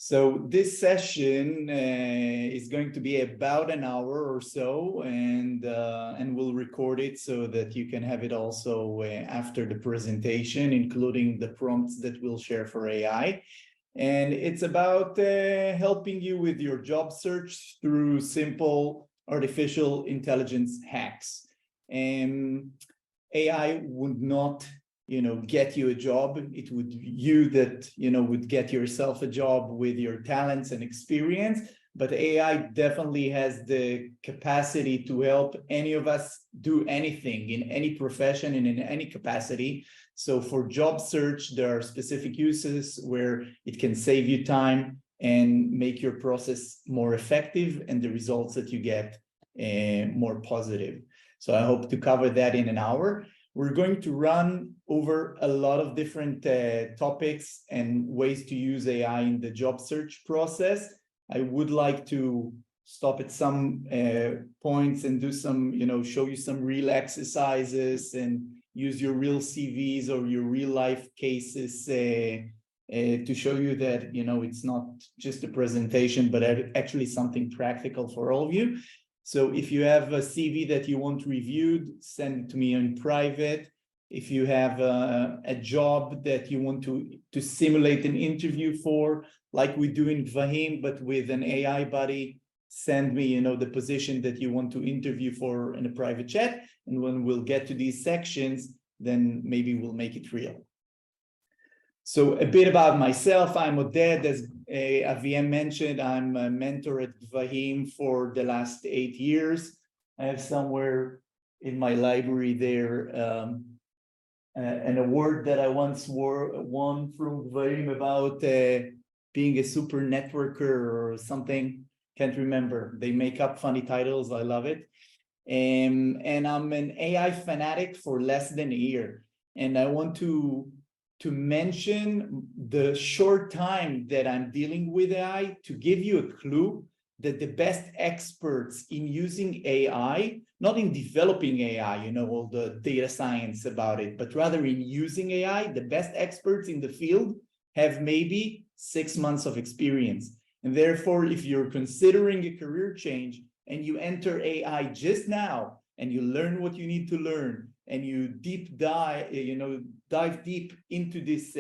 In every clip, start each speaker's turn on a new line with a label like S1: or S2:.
S1: So this session is going to be about an hour or so, and we'll record it so that you can have it also after the presentation, including the prompts that we'll share for AI. And it's about helping you with your job search through simple artificial intelligence hacks. AI would not get you a job. It would you that, would get yourself a job with your talents and experience. But AI definitely has the capacity to help any of us do anything in any profession and in any capacity. So for job search, there are specific uses where it can save you time and make your process more effective and the results that you get more positive. So I hope to cover that in an hour. We're going to run over a lot of different topics and ways to use AI in the job search process. I would like to stop at some points and do some, show you some real exercises and use your real CVs or your real life cases to show you that, it's not just a presentation, but actually something practical for all of you. So if you have a CV that you want reviewed, send it to me in private. If you have a job that you want to simulate an interview for, like we do in Gvahim, but with an AI buddy, send me, the position that you want to interview for in a private chat. And when we'll get to these sections, then maybe we'll make it real. So a bit about myself. I'm Oded, as Aviem mentioned. I'm a mentor at Gvahim for the last 8 years. I have somewhere in my library there an award that I once won from Gvahim about being a super networker or something. Can't remember. They make up funny titles. I love it. And I'm an AI fanatic for less than a year. And I want to mention the short time that I'm dealing with AI to give you a clue that the best experts in using AI, not in developing AI, all the data science about it, but rather in using AI, the best experts in the field have maybe 6 months of experience. And therefore, if you're considering a career change and you enter AI just now and you learn what you need to learn, and you dive deep into this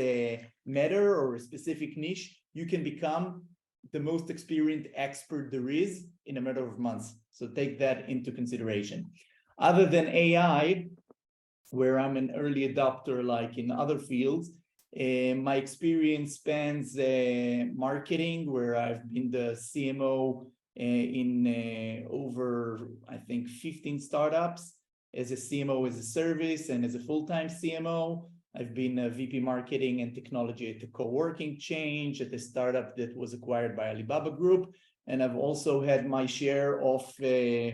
S1: matter or a specific niche, you can become the most experienced expert there is in a matter of months. So take that into consideration. Other than AI, where I'm an early adopter, like in other fields, my experience spans marketing, where I've been the CMO in over, I think, 15 startups. As a CMO as a service and as a full-time CMO. I've been a VP marketing and technology at a co-working change at a startup that was acquired by Alibaba Group. And I've also had my share of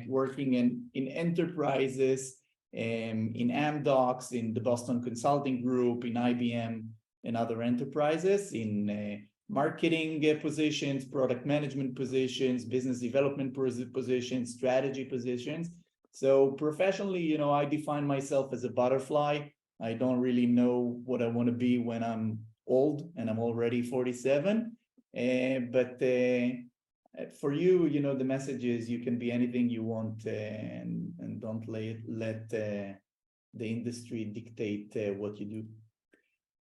S1: working in enterprises, in Amdocs, in the Boston Consulting Group, in IBM and other enterprises, in marketing positions, product management positions, business development positions, strategy positions. So professionally, I define myself as a butterfly. I don't really know what I want to be when I'm old, and I'm already 47. But for you, the message is you can be anything you want, and don't let the industry dictate what you do.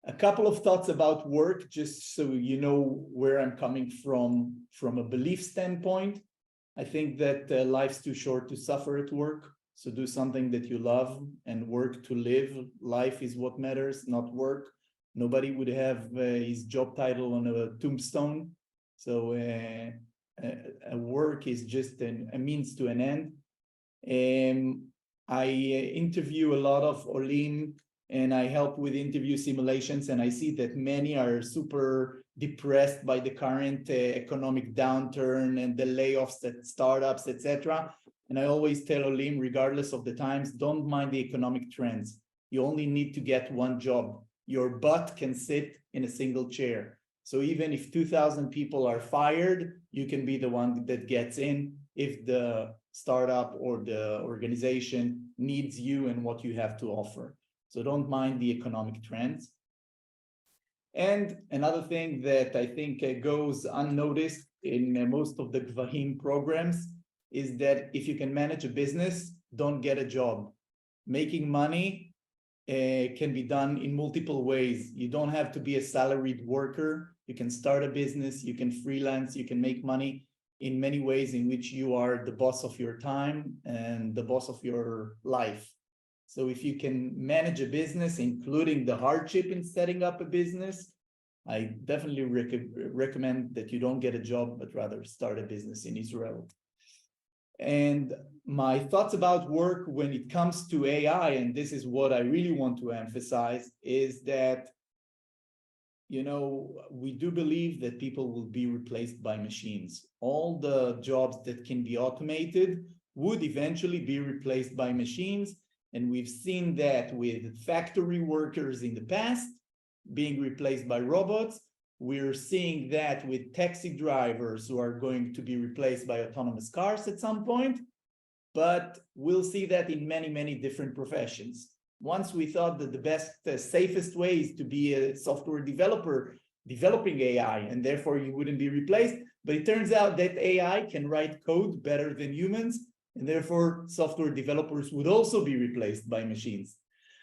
S1: A couple of thoughts about work, just so you know where I'm coming from a belief standpoint. I think that life's too short to suffer at work. So do something that you love and work to live. Life is what matters, not work. Nobody would have his job title on a tombstone. So a work is just a means to an end. I interview a lot of Olim, and I help with interview simulations, and I see that many are super depressed by the current economic downturn and the layoffs at startups, etc. And I always tell Olim, regardless of the times, don't mind the economic trends. You only need to get one job. Your butt can sit in a single chair. So even if 2,000 people are fired, you can be the one that gets in if the startup or the organization needs you and what you have to offer. So don't mind the economic trends. And another thing that I think goes unnoticed in most of the Gvahim programs is that if you can manage a business, don't get a job. Making money can be done in multiple ways. You don't have to be a salaried worker. You can start a business, you can freelance, you can make money in many ways in which you are the boss of your time and the boss of your life. So if you can manage a business, including the hardship in setting up a business, I definitely recommend that you don't get a job, but rather start a business in Israel. And my thoughts about work when it comes to AI, and this is what I really want to emphasize, is that, we do believe that people will be replaced by machines. All the jobs that can be automated would eventually be replaced by machines. And we've seen that with factory workers in the past being replaced by robots. We're seeing that with taxi drivers who are going to be replaced by autonomous cars at some point. But we'll see that in many, many different professions. Once we thought that the best, safest way is to be a software developer developing AI, and therefore you wouldn't be replaced. But it turns out that AI can write code better than humans, and therefore software developers would also be replaced by machines.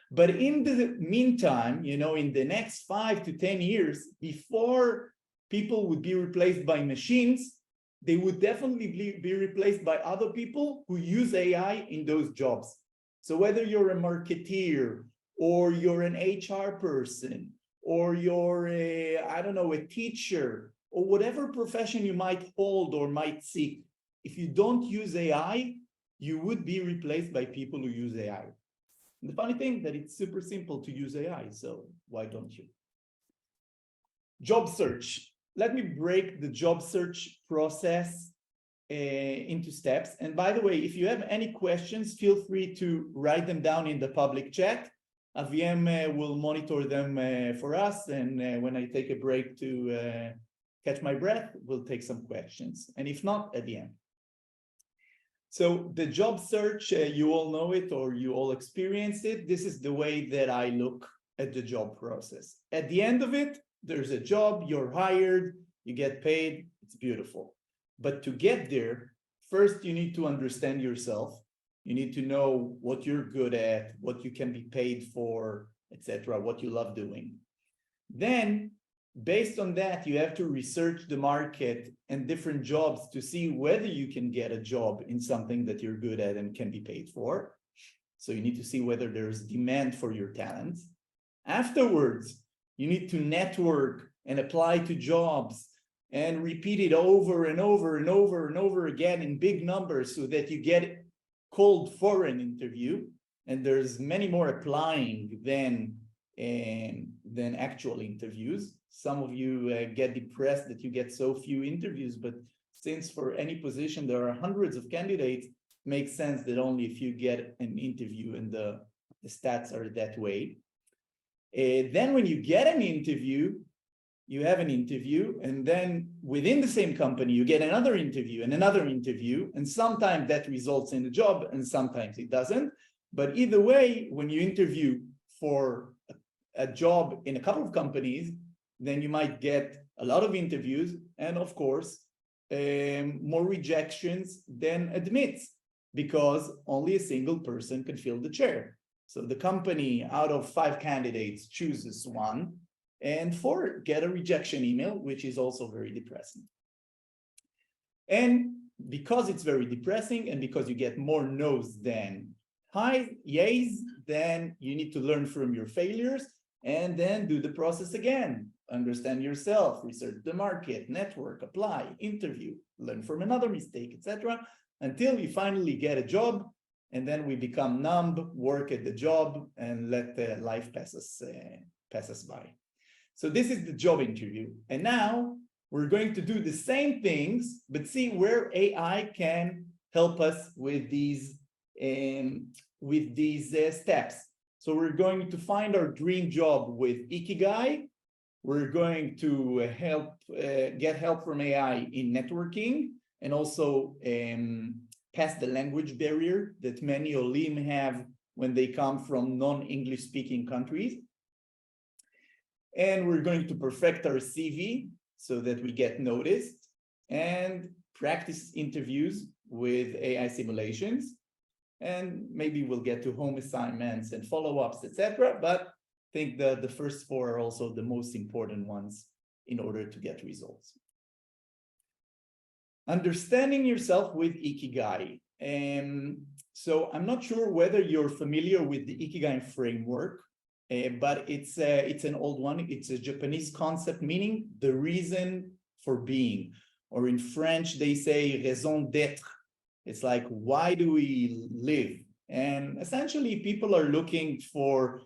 S1: But in the meantime, in the next 5 to 10 years, before people would be replaced by machines, they would definitely be replaced by other people who use AI in those jobs. So whether you're a marketeer, or you're an HR person, or you're a teacher, or whatever profession you might hold or might seek, if you don't use AI, you would be replaced by people who use AI. And the funny thing that it's super simple to use AI, so why don't you? Job search. Let me break the job search process into steps. And by the way, if you have any questions, feel free to write them down in the public chat. Aviem will monitor them for us. And when I take a break to catch my breath, we'll take some questions. And if not, at the end. So the job search, you all know it or you all experienced it. This is the way that I look at the job process. At the end of it, there's a job, you're hired, you get paid, it's beautiful. But to get there, first you need to understand yourself. You need to know what you're good at, what you can be paid for, etc., what you love doing. Then, based on that, you have to research the market and different jobs to see whether you can get a job in something that you're good at and can be paid for. So you need to see whether there's demand for your talents. Afterwards, you need to network and apply to jobs and repeat it over and over and over and over again in big numbers so that you get called for an interview. And there's many more applying than actual interviews. Some of you get depressed that you get so few interviews, but since for any position there are hundreds of candidates, it makes sense that only if you get an interview, and the stats are that way. Then when you get an interview, you have an interview, and then within the same company, you get another interview and another interview, and sometimes that results in a job and sometimes it doesn't. But either way, when you interview for a job in a couple of companies, then you might get a lot of interviews and of course, more rejections than admits, because only a single person can fill the chair. So the company out of 5 candidates chooses one, and 4 get a rejection email, which is also very depressing. And because it's very depressing and because you get more no's than yays, then you need to learn from your failures and then do the process again. Understand yourself, research the market, network, apply, interview, learn from another mistake, etc., until you finally get a job, and then we become numb, work at the job, and let life pass us by. So this is the job interview. And now we're going to do the same things, but see where AI can help us with these steps. So we're going to find our dream job with Ikigai. We're going to get help from AI in networking, and also pass the language barrier that many Olim have when they come from non-English speaking countries. and we're going to perfect our CV so that we get noticed, and practice interviews with AI simulations. And maybe we'll get to home assignments and follow-ups, etc. But I think the first four are also the most important ones in order to get results. Understanding yourself with Ikigai. So I'm not sure whether you're familiar with the Ikigai framework, but it's an old one. It's a Japanese concept meaning the reason for being, or in French, they say raison d'être. It's like, why do we live? And essentially, people are looking for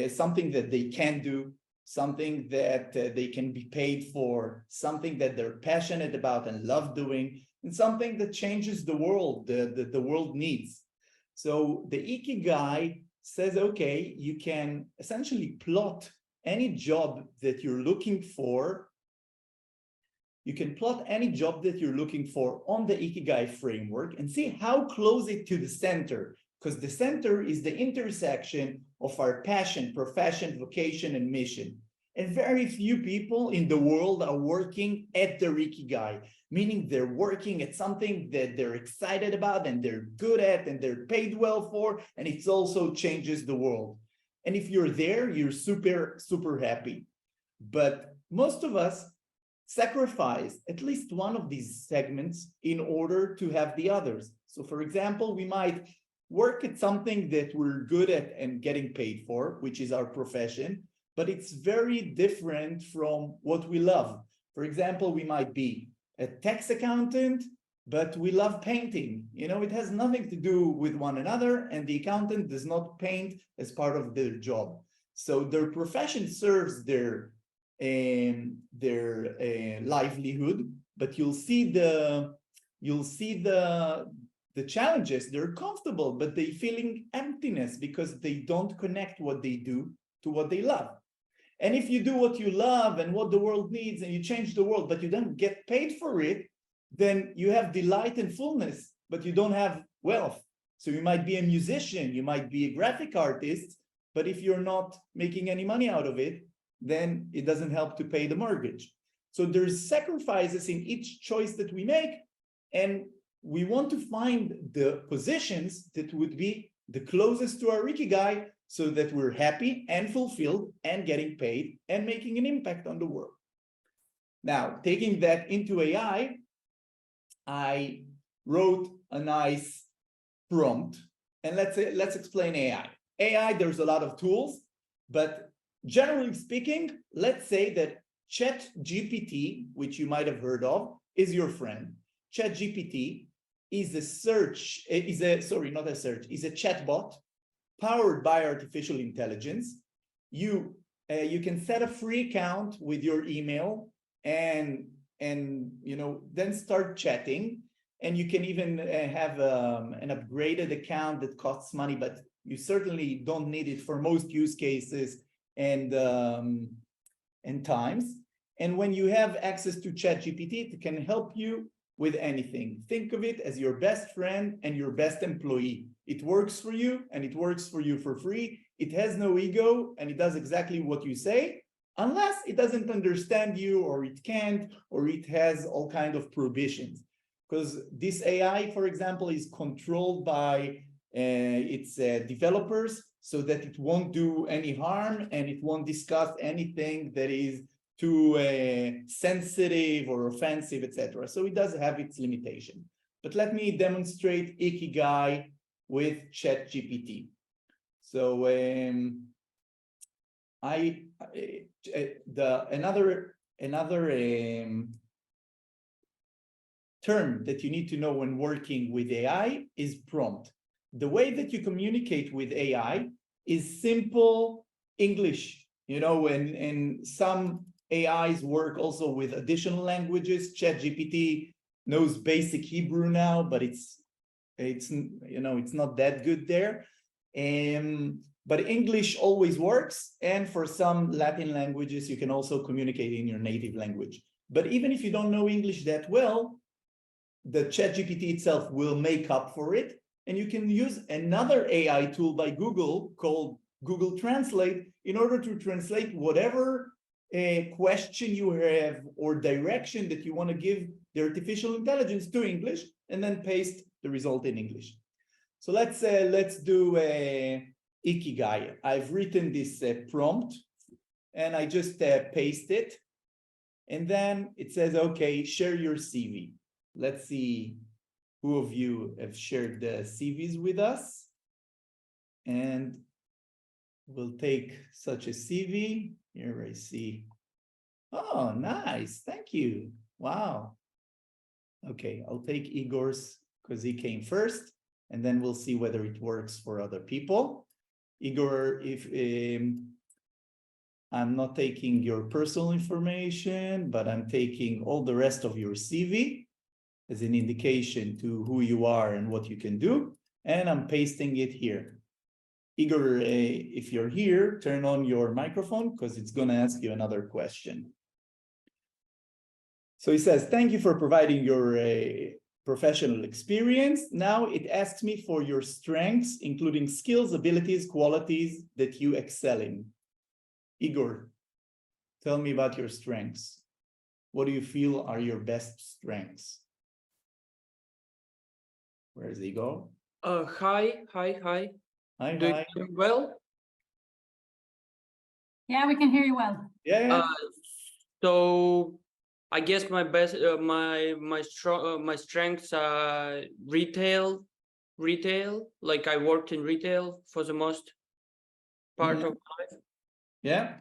S1: something that they can do, something that they can be paid for, something that they're passionate about and love doing, and something that changes the world, the world needs. So the Ikigai says, okay, you can essentially plot any job that you're looking for. You can plot any job that you're looking for on the Ikigai framework and see how close it to the center, because the center is the intersection of our passion, profession, vocation, and mission. And very few people in the world are working at their Ikigai, meaning they're working at something that they're excited about and they're good at and they're paid well for, and it also changes the world. And if you're there, you're super, super happy. But most of us sacrifice at least one of these segments in order to have the others. So for example, we might work at something that we're good at and getting paid for, which is our profession, but it's very different from what we love. For example, we might be a tax accountant, but we love painting. You know, it has nothing to do with one another, and the accountant does not paint as part of their job. So their profession serves their livelihood, but you'll see the challenges. They're comfortable, but they're feeling emptiness because they don't connect what they do to what they love. And if you do what you love and what the world needs and you change the world, but you don't get paid for it, then you have delight and fullness, but you don't have wealth. So you might be a musician, you might be a graphic artist, but if you're not making any money out of it, then it doesn't help to pay the mortgage. So there's sacrifices in each choice that we make, and we want to find the positions that would be the closest to our Ikigai so that we're happy and fulfilled and getting paid and making an impact on the world. Now, taking that into AI, I wrote a nice prompt, and let's explain AI. AI, there's a lot of tools, but generally speaking, let's say that ChatGPT, which you might have heard of, is your friend. ChatGPT is a chatbot powered by artificial intelligence. You can set a free account with your email and then start chatting. And you can even have an upgraded account that costs money, but you certainly don't need it for most use cases and times. And when you have access to ChatGPT, it can help you with anything. Think of it as your best friend and your best employee. It works for you, and it works for you for free. It has no ego, and it does exactly what you say, unless it doesn't understand you, or it can't, or it has all kinds of prohibitions. Because this AI, for example, is controlled by its developers so that it won't do any harm, and it won't discuss anything that is too sensitive or offensive, etc. So it does have its limitation. But let me demonstrate Ikigai with ChatGPT. So another term that you need to know when working with AI is prompt. The way that you communicate with AI is simple English, and some AIs work also with additional languages. ChatGPT knows basic Hebrew now, but it's not that good there. But English always works, and for some Latin languages, you can also communicate in your native language. But even if you don't know English that well, the ChatGPT itself will make up for it, and you can use another AI tool by Google called Google Translate in order to translate whatever a question you have or direction that you want to give the artificial intelligence to English, and then paste the result in English. So let's do Ikigai. I've written this prompt, and I just paste it, and then it says, okay, share your CV. Let's see who of you have shared the CVs with us, and we'll take such a CV. Here I see. Oh, nice. Thank you. Wow. Okay, I'll take Igor's because he came first, and then we'll see whether it works for other people. Igor, if I'm not taking your personal information, but I'm taking all the rest of your CV as an indication to who you are and what you can do, and I'm pasting it here. Igor, if you're here, turn on your microphone because it's going to ask you another question. So he says, thank you for providing your professional experience. Now it asks me for your strengths, including skills, abilities, qualities that you excel in. Igor, tell me about your strengths. What do you feel are your best strengths? Where's Igor?
S2: Hi.
S1: Hi,
S2: Do you
S1: hi.
S2: hear me well?
S3: Yeah, we can hear you well.
S1: Yeah.
S2: So I guess my best, my strengths are retail. Like I worked in retail for the most part of life.
S1: Yeah.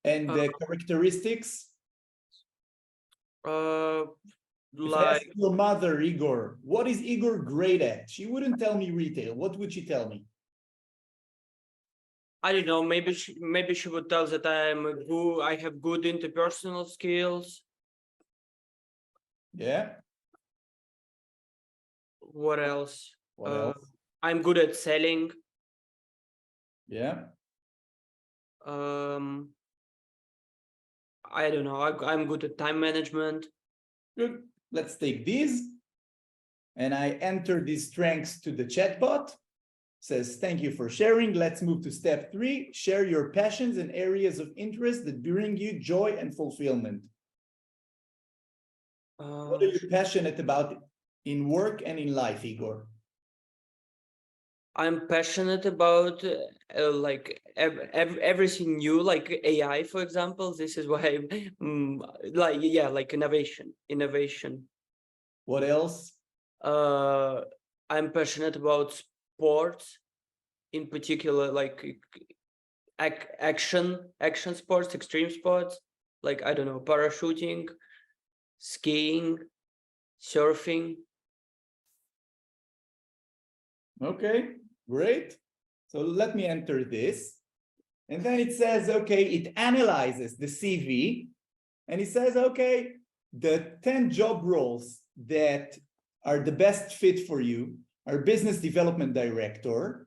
S1: And the characteristics? If I ask
S2: Like
S1: your mother, Igor, what is Igor great at? She wouldn't tell me retail. What would she tell me?
S2: I don't know. Maybe she would tell that I have good interpersonal skills.
S1: Yeah.
S2: What else?
S1: What else?
S2: I'm good at selling.
S1: Yeah.
S2: I don't know. I'm good at time management.
S1: Good. Let's take these. And I enter these strengths to the chatbot. Says, thank you for sharing. Let's move to step 3. Share your passions and areas of interest that bring you joy and fulfillment. What are you passionate about in work and in life, Igor?
S2: I'm passionate about like everything new, like AI, for example. This is why like innovation.
S1: What else?
S2: I'm passionate about sports, in particular, like action sports, extreme sports, like I don't know, parachuting, skiing, surfing.
S1: Okay, great. So let me enter this. And then it says, okay, it analyzes the CV, and it says, okay, the 10 job roles that are the best fit for you are business development director.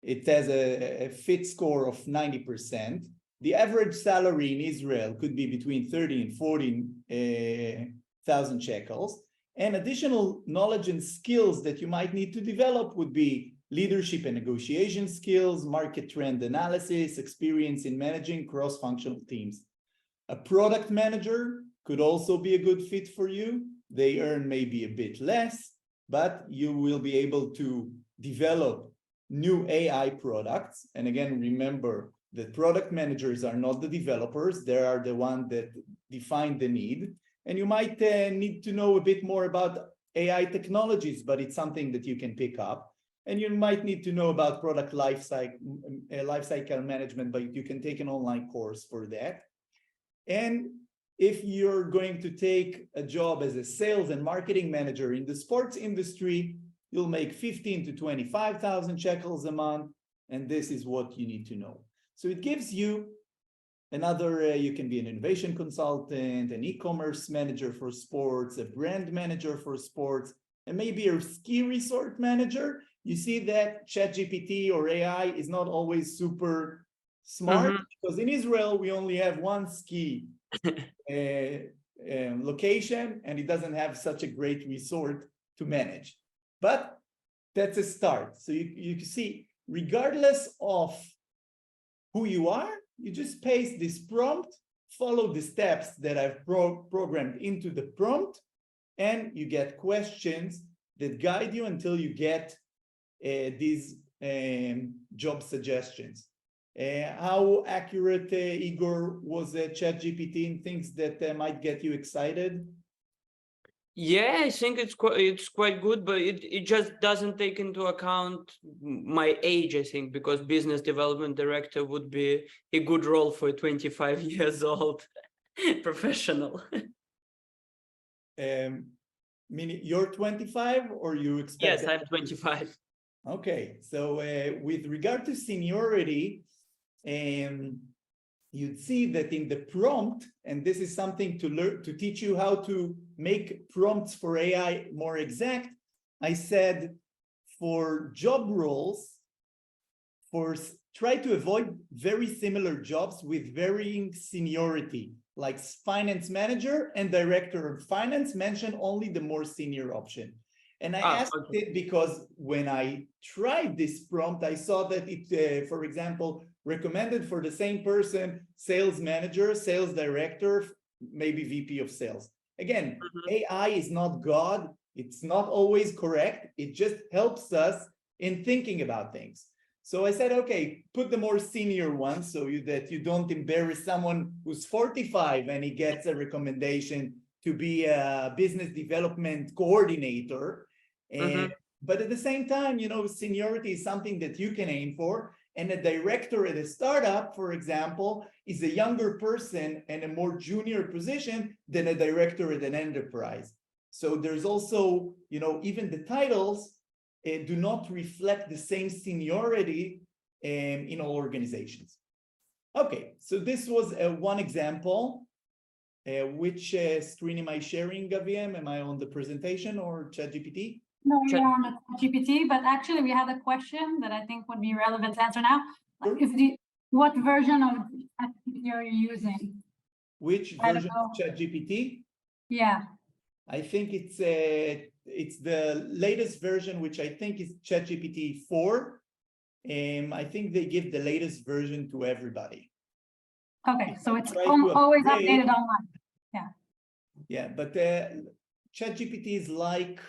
S1: It has a fit score of 90%. The average salary in Israel could be between 30 and 40,000 shekels. And additional knowledge and skills that you might need to develop would be leadership and negotiation skills, market trend analysis, experience in managing cross-functional teams. A product manager could also be a good fit for you. They earn maybe a bit less, but you will be able to develop new AI products. And again, remember that product managers are not the developers. They are the ones that define the need. And you might need to know a bit more about AI technologies, but it's something that you can pick up. And you might need to know about product lifecycle management, but you can take an online course for that. And if you're going to take a job as a sales and marketing manager in the sports industry, you'll make 15 to 25,000 shekels a month. And this is what you need to know. So it gives you another, you can be an innovation consultant, an e-commerce manager for sports, a brand manager for sports, and maybe a ski resort manager. You see that ChatGPT or AI is not always super smart, because in Israel, we only have one ski location, and it doesn't have such a great resort to manage. But that's a start. So you can see, regardless of who you are, you just paste this prompt, follow the steps that I've programmed into the prompt, and you get questions that guide you until you get these job suggestions. How accurate, Igor, was ChatGPT in things that might get you excited?
S2: Yeah, I think it's quite good, but it just doesn't take into account my age, I think, because business development director would be a good role for a 25 years old professional.
S1: Meaning you're 25 or you expect?
S2: Yes, I'm 25.
S1: Okay, so with regard to seniority, you'd see that in the prompt, and this is something to learn, to teach you how to make prompts for AI more exact. I said for job roles, try to avoid very similar jobs with varying seniority, like finance manager and director of finance. Mention only the more senior option. And I asked it because when I tried this prompt, I saw that it, for example, recommended for the same person, sales manager, sales director, maybe VP of sales. Again, AI is not God. It's not always correct. It just helps us in thinking about things. So I said, okay, put the more senior one so that you don't embarrass someone who's 45 and he gets a recommendation to be a business development coordinator. But at the same time, seniority is something that you can aim for. And a director at a startup, for example, is a younger person and a more junior position than a director at an enterprise. So there's also, even the titles do not reflect the same seniority in all organizations. Okay, so this was one example. Which screen am I sharing, Gvahim? Am I on the presentation or ChatGPT?
S3: No, you're on the ChatGPT, but actually we have a question that I think would be relevant to answer now.
S1: Sure.
S3: What version of ChatGPT are you using?
S1: Which version of ChatGPT?
S3: Yeah.
S1: I think it's the latest version, which I think is ChatGPT 4. I think they give the latest version to everybody.
S3: Okay, so it's always updated online. Yeah.
S1: Yeah, but ChatGPT is like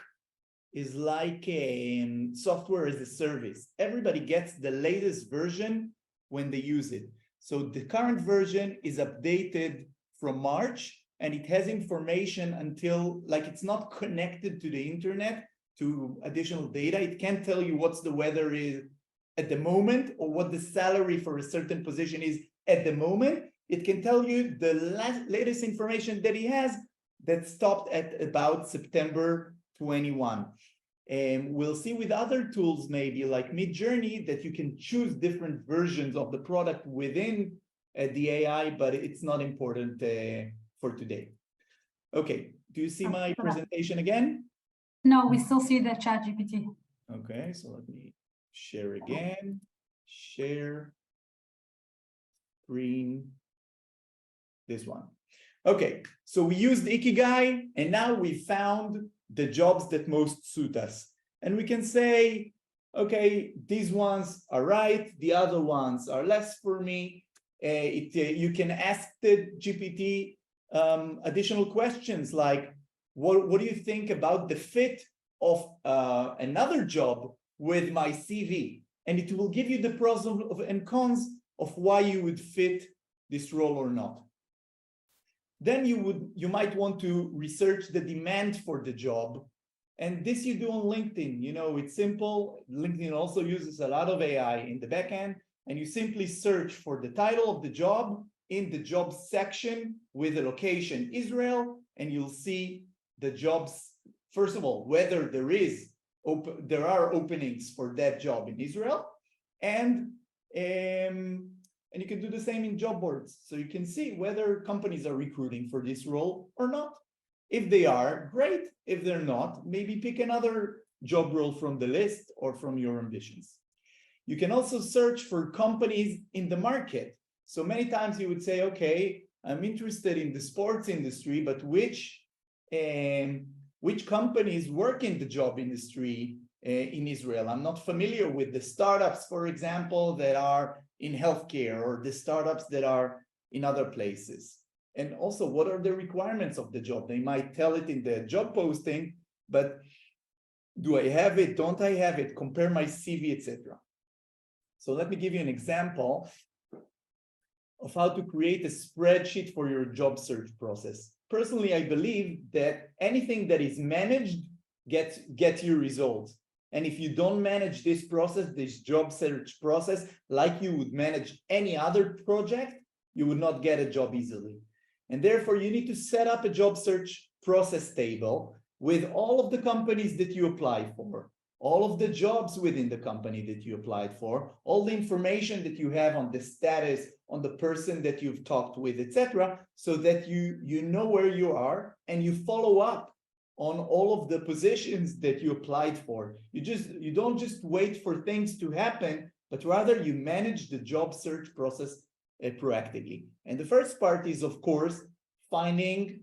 S1: software as a service. Everybody gets the latest version when they use it. So the current version is updated from March, and it has information until, it's not connected to the internet, to additional data. It can't tell you what's the weather is at the moment or what the salary for a certain position is at the moment. It can tell you the latest information that he has that stopped at about September 21. And we'll see with other tools, maybe like Midjourney, that you can choose different versions of the product within the AI, but it's not important for today. Okay, do you see my presentation again?
S3: No, we still see the ChatGPT.
S1: Okay, so let me share again. Share screen. This one. Okay, so we used Ikigai, and now we found the jobs that most suit us. And we can say, okay, these ones are right, the other ones are less for me. You can ask the GPT additional questions like, what do you think about the fit of another job with my CV? And it will give you the pros and cons of why you would fit this role or not. Then you might want to research the demand for the job. And this you do on LinkedIn. It's simple. LinkedIn also uses a lot of AI in the backend. And you simply search for the title of the job in the job section with the location Israel, and you'll see the jobs, first of all, whether there are openings for that job in Israel, and you can do the same in job boards. So you can see whether companies are recruiting for this role or not. If they are, great. If they're not, maybe pick another job role from the list or from your ambitions. You can also search for companies in the market. So many times you would say, okay, I'm interested in the sports industry, but which companies work in the job industry in Israel? I'm not familiar with the startups, for example, that are in healthcare, or the startups that are in other places. And also, what are the requirements of the job? They might tell it in the job posting, but do I have it? Don't I have it? Compare my CV, etc. So let me give you an example of how to create a spreadsheet for your job search process. Personally, I believe that anything that is managed gets you results. And if you don't manage this process, this job search process, like you would manage any other project, you would not get a job easily. And therefore, you need to set up a job search process table with all of the companies that you applied for, all of the jobs within the company that you applied for, all the information that you have on the status, on the person that you've talked with, etc., so that you know where you are and you follow up on all of the positions that you applied for. You don't just wait for things to happen, but rather you manage the job search process proactively. And the first part is, of course, finding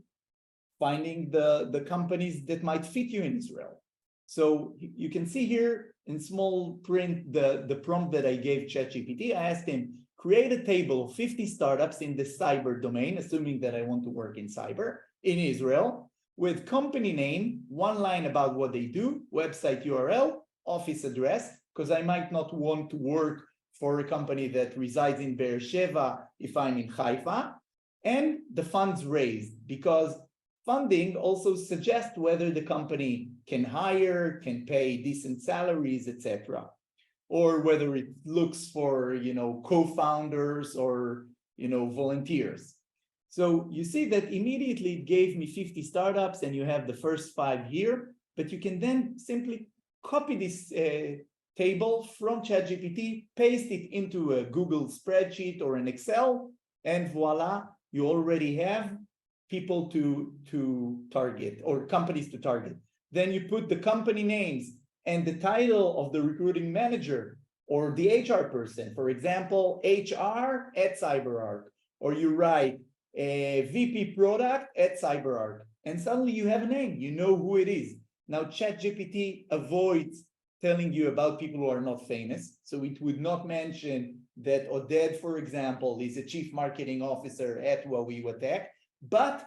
S1: the companies that might fit you in Israel. So you can see here in small print the prompt that I gave ChatGPT. I asked him, create a table of 50 startups in the cyber domain, assuming that I want to work in cyber in Israel, with company name, one line about what they do, website URL, office address, because I might not want to work for a company that resides in Be'er Sheva if I'm in Haifa, and the funds raised, because funding also suggests whether the company can hire, can pay decent salaries, etc., or whether it looks for, co-founders or, volunteers. So you see that immediately it gave me 50 startups, and you have the first 5 here, but you can then simply copy this table from ChatGPT, paste it into a Google spreadsheet or an Excel, and voila, you already have people to target, or companies to target. Then you put the company names and the title of the recruiting manager or the HR person, for example, HR at CyberArk, or you write VP product at CyberArk, and suddenly you have a name, you know who it is. Now ChatGPT avoids telling you about people who are not famous, so it would not mention that Oded, for example, is a chief marketing officer at Huawei Tech. But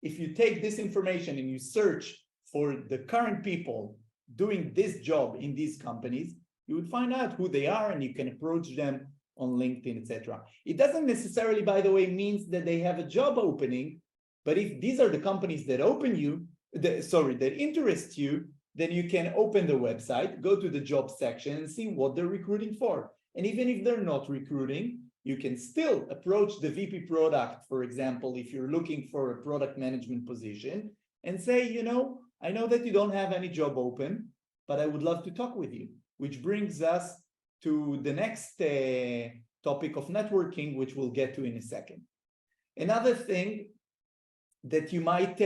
S1: if you take this information and you search for the current people doing this job in these companies, you would find out who they are, and you can approach them on LinkedIn, etc. It doesn't necessarily, by the way, means that they have a job opening, but if these are the companies that that interest you, then you can open the website, go to the job section, and see what they're recruiting for. And even if they're not recruiting, you can still approach the VP product, for example, if you're looking for a product management position, and say, I know that you don't have any job open, but I would love to talk with you, which brings us to the next topic of networking, which we'll get to in a second. Another thing that you might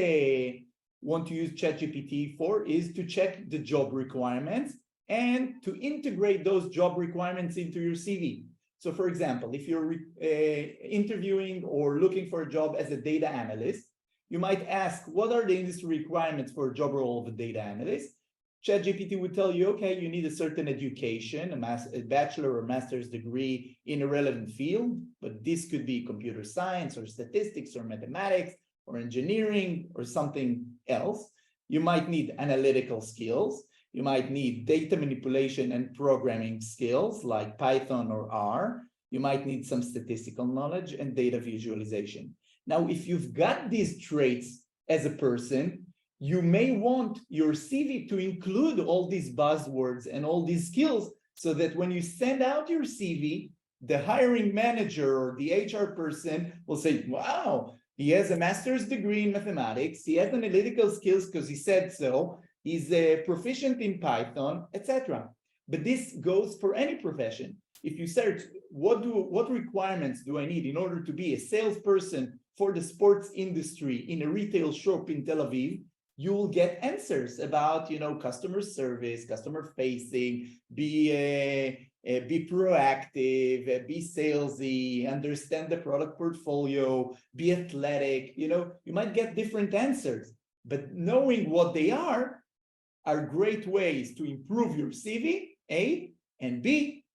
S1: want to use ChatGPT for is to check the job requirements and to integrate those job requirements into your CV. So for example, if you're interviewing or looking for a job as a data analyst, you might ask, what are the industry requirements for a job role of a data analyst? ChatGPT would tell you, okay, you need a certain education, a bachelor or master's degree in a relevant field, but this could be computer science or statistics or mathematics or engineering or something else. You might need analytical skills. You might need data manipulation and programming skills like Python or R. You might need some statistical knowledge and data visualization. Now, if you've got these traits as a person, you may want your CV to include all these buzzwords and all these skills, so that when you send out your CV, the hiring manager or the HR person will say, wow, he has a master's degree in mathematics, he has analytical skills because he said so, he's proficient in Python, etc. But this goes for any profession. If you search, what requirements do I need in order to be a salesperson for the sports industry in a retail shop in Tel Aviv, you will get answers about, customer service, customer facing, be proactive, be salesy, understand the product portfolio, be athletic. You might get different answers, but knowing what they are great ways to improve your CV, A, and B,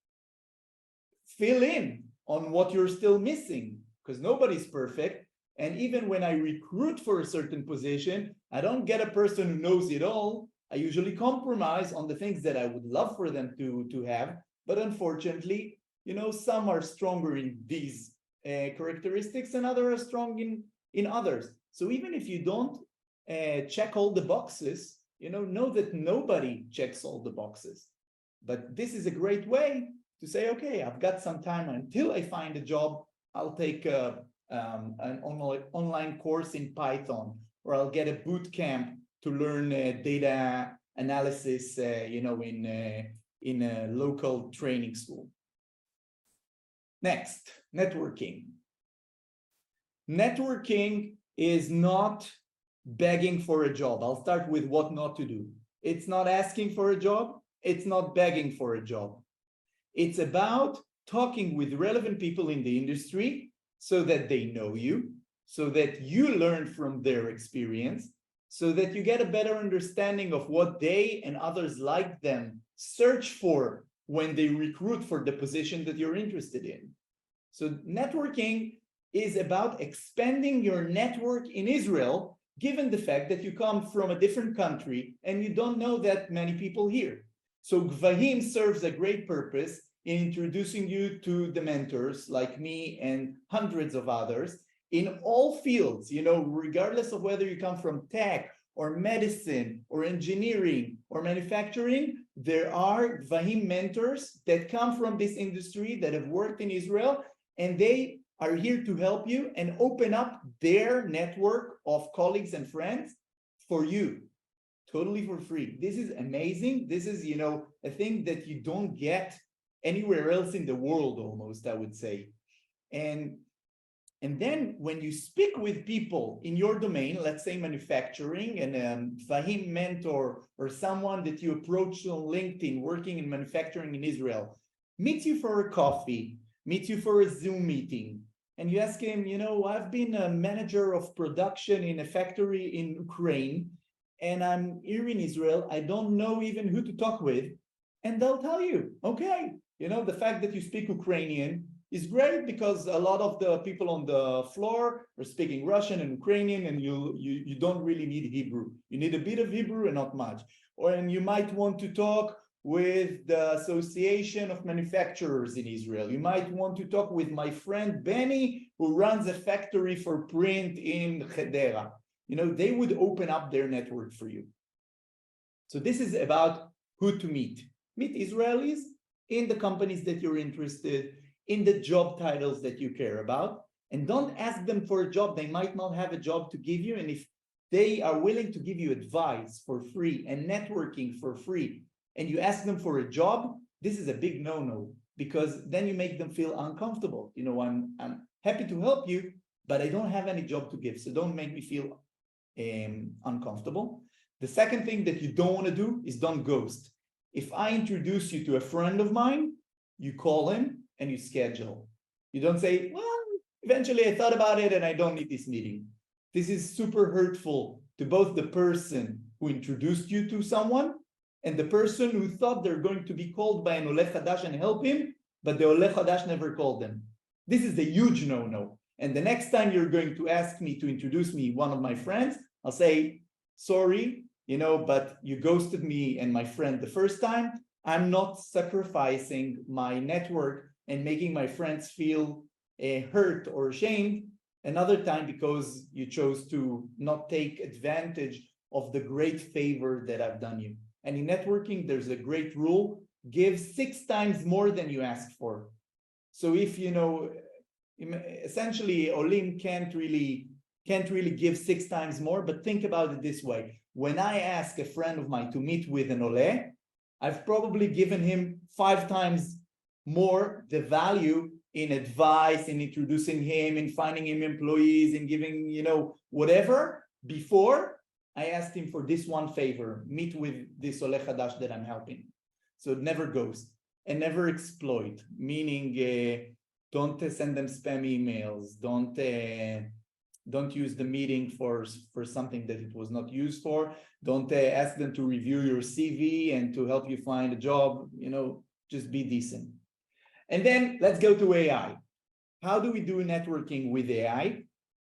S1: fill in on what you're still missing, because nobody's perfect. And even when I recruit for a certain position, I don't get a person who knows it all. I usually compromise on the things that I would love for them to have. But unfortunately, some are stronger in these characteristics and others are strong in others. So even if you don't check all the boxes, know that nobody checks all the boxes. But this is a great way to say, okay, I've got some time until I find a job. I'll take an online course in Python, or I'll get a boot camp to learn data analysis, in a local training school. Next, networking. Networking is not begging for a job. I'll start with what not to do. It's not asking for a job. It's not begging for a job. It's about talking with relevant people in the industry so that they know you, so that you learn from their experience, so that you get a better understanding of what they and others like them search for when they recruit for the position that you're interested in. So networking is about expanding your network in Israel, given the fact that you come from a different country and you don't know that many people here. So Gvahim serves a great purpose in introducing you to the mentors like me and hundreds of others in all fields, regardless of whether you come from tech or medicine or engineering or manufacturing. There are Gvahim mentors that come from this industry that have worked in Israel, and they are here to help you and open up their network of colleagues and friends for you, totally for free. This is amazing. This is, a thing that you don't get anywhere else in the world, almost, I would say. And then when you speak with people in your domain, let's say manufacturing, and a Gvahim mentor or someone that you approach on LinkedIn working in manufacturing in Israel, meets you for a coffee, meets you for a Zoom meeting, and you ask him, I've been a manager of production in a factory in Ukraine, and I'm here in Israel. I don't know even who to talk with. And they'll tell you, okay, the fact that you speak Ukrainian is great because a lot of the people on the floor are speaking Russian and Ukrainian, and you don't really need Hebrew. You need a bit of Hebrew and not much. And you might want to talk with the Association of Manufacturers in Israel. You might want to talk with my friend Benny, who runs a factory for print in Hedera. They would open up their network for you. So this is about who to meet. Meet Israelis in the companies that you're interested in, the job titles that you care about, and don't ask them for a job. They might not have a job to give you. And if they are willing to give you advice for free and networking for free, and you ask them for a job, this is a big no-no, because then you make them feel uncomfortable. I'm happy to help you, but I don't have any job to give. So don't make me feel uncomfortable. The second thing that you don't want to do is don't ghost. If I introduce you to a friend of mine, you call him and you schedule. You don't say, well, eventually I thought about it and I don't need this meeting. This is super hurtful to both the person who introduced you to someone and the person who thought they're going to be called by an Oleh Chadash and help him, but the Oleh Chadash never called them. This is a huge no-no. And the next time you're going to ask me to introduce me one of my friends, I'll say, sorry, but you ghosted me and my friend the first time. I'm not sacrificing my network and making my friends feel hurt or ashamed another time because you chose to not take advantage of the great favor that I've done you. And in networking, there's a great rule: give 6 times more than you ask for. So if essentially Olim can't really give 6 times more, but think about it this way. When I ask a friend of mine to meet with an Oleh, I've probably given him 5 times more the value in advice, in introducing him, in finding him employees, in giving, whatever, before I asked him for this one favor: meet with this Oleh Chadash that I'm helping. So never ghost and never exploit, meaning don't send them spam emails, don't use the meeting for something that it was not used for. Don't ask them to review your CV and to help you find a job. Just be decent. And then let's go to AI. How do we do networking with AI?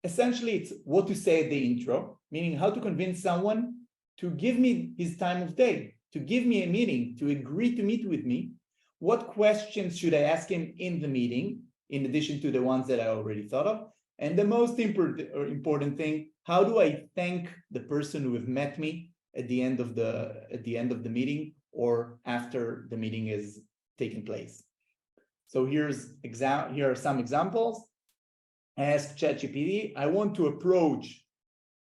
S1: Essentially, it's what to say at the intro, meaning how to convince someone to give me his time of day, to give me a meeting, to agree to meet with me. What questions should I ask him in the meeting, in addition to the ones that I already thought of? And the most important thing, how do I thank the person who have met me at the end of the meeting or after the meeting is taken place? So here are some examples. Ask ChatGPT, I want to approach,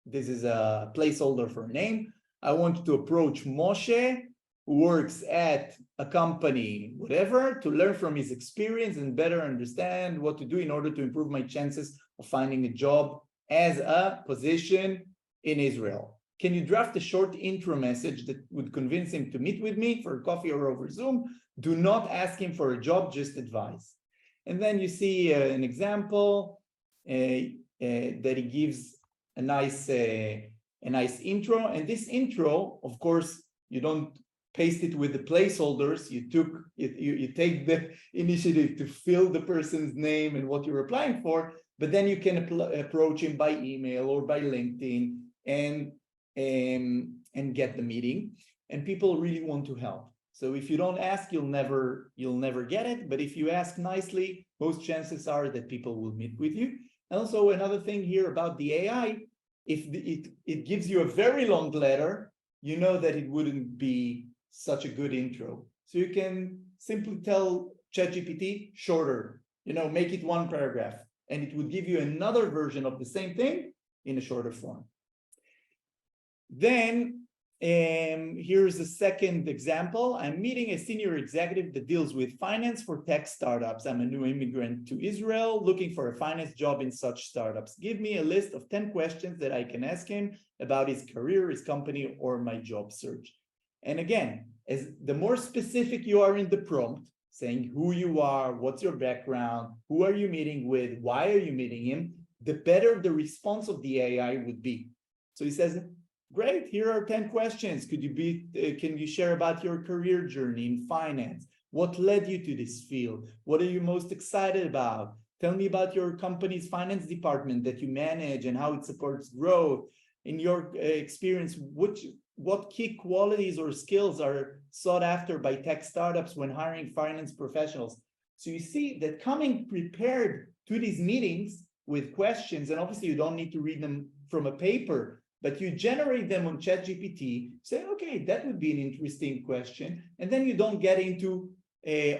S1: this is a placeholder for a name. I want to approach Moshe, who works at a company, whatever, to learn from his experience and better understand what to do in order to improve my chances of finding a job as a position in Israel. Can you draft a short intro message that would convince him to meet with me for a coffee or over Zoom? Do not ask him for a job, just advice. And then you see an example that he gives a nice intro. And this intro, of course, you don't paste it with the placeholders. You take the initiative to fill the person's name and what you're applying for, but then you can approach him by email or by LinkedIn and get the meeting. And people really want to help. So if you don't ask, you'll never get it. But if you ask nicely, most chances are that people will meet with you. And also another thing here about the AI, if it gives you a very long letter, you know that it wouldn't be such a good intro. So you can simply tell ChatGPT shorter, make it one paragraph, and it would give you another version of the same thing in a shorter form. Then here's a second example. I'm meeting a senior executive that deals with finance for tech startups. I'm a new immigrant to Israel looking for a finance job in such startups. Give me a list of 10 questions that I can ask him about his career, his company, or my job search. And again, as the more specific you are in the prompt, saying who you are, what's your background, who are you meeting with, why are you meeting him, the better the response of the AI would be. So he says, great, here are 10 questions. Can you share about your career journey in finance? What led you to this field? What are you most excited about? Tell me about your company's finance department that you manage and how it supports growth. In your experience, what key qualities or skills are sought after by tech startups when hiring finance professionals? So you see that coming prepared to these meetings with questions, and obviously you don't need to read them from a paper, but you generate them on ChatGPT, say, okay, that would be an interesting question. And then you don't get into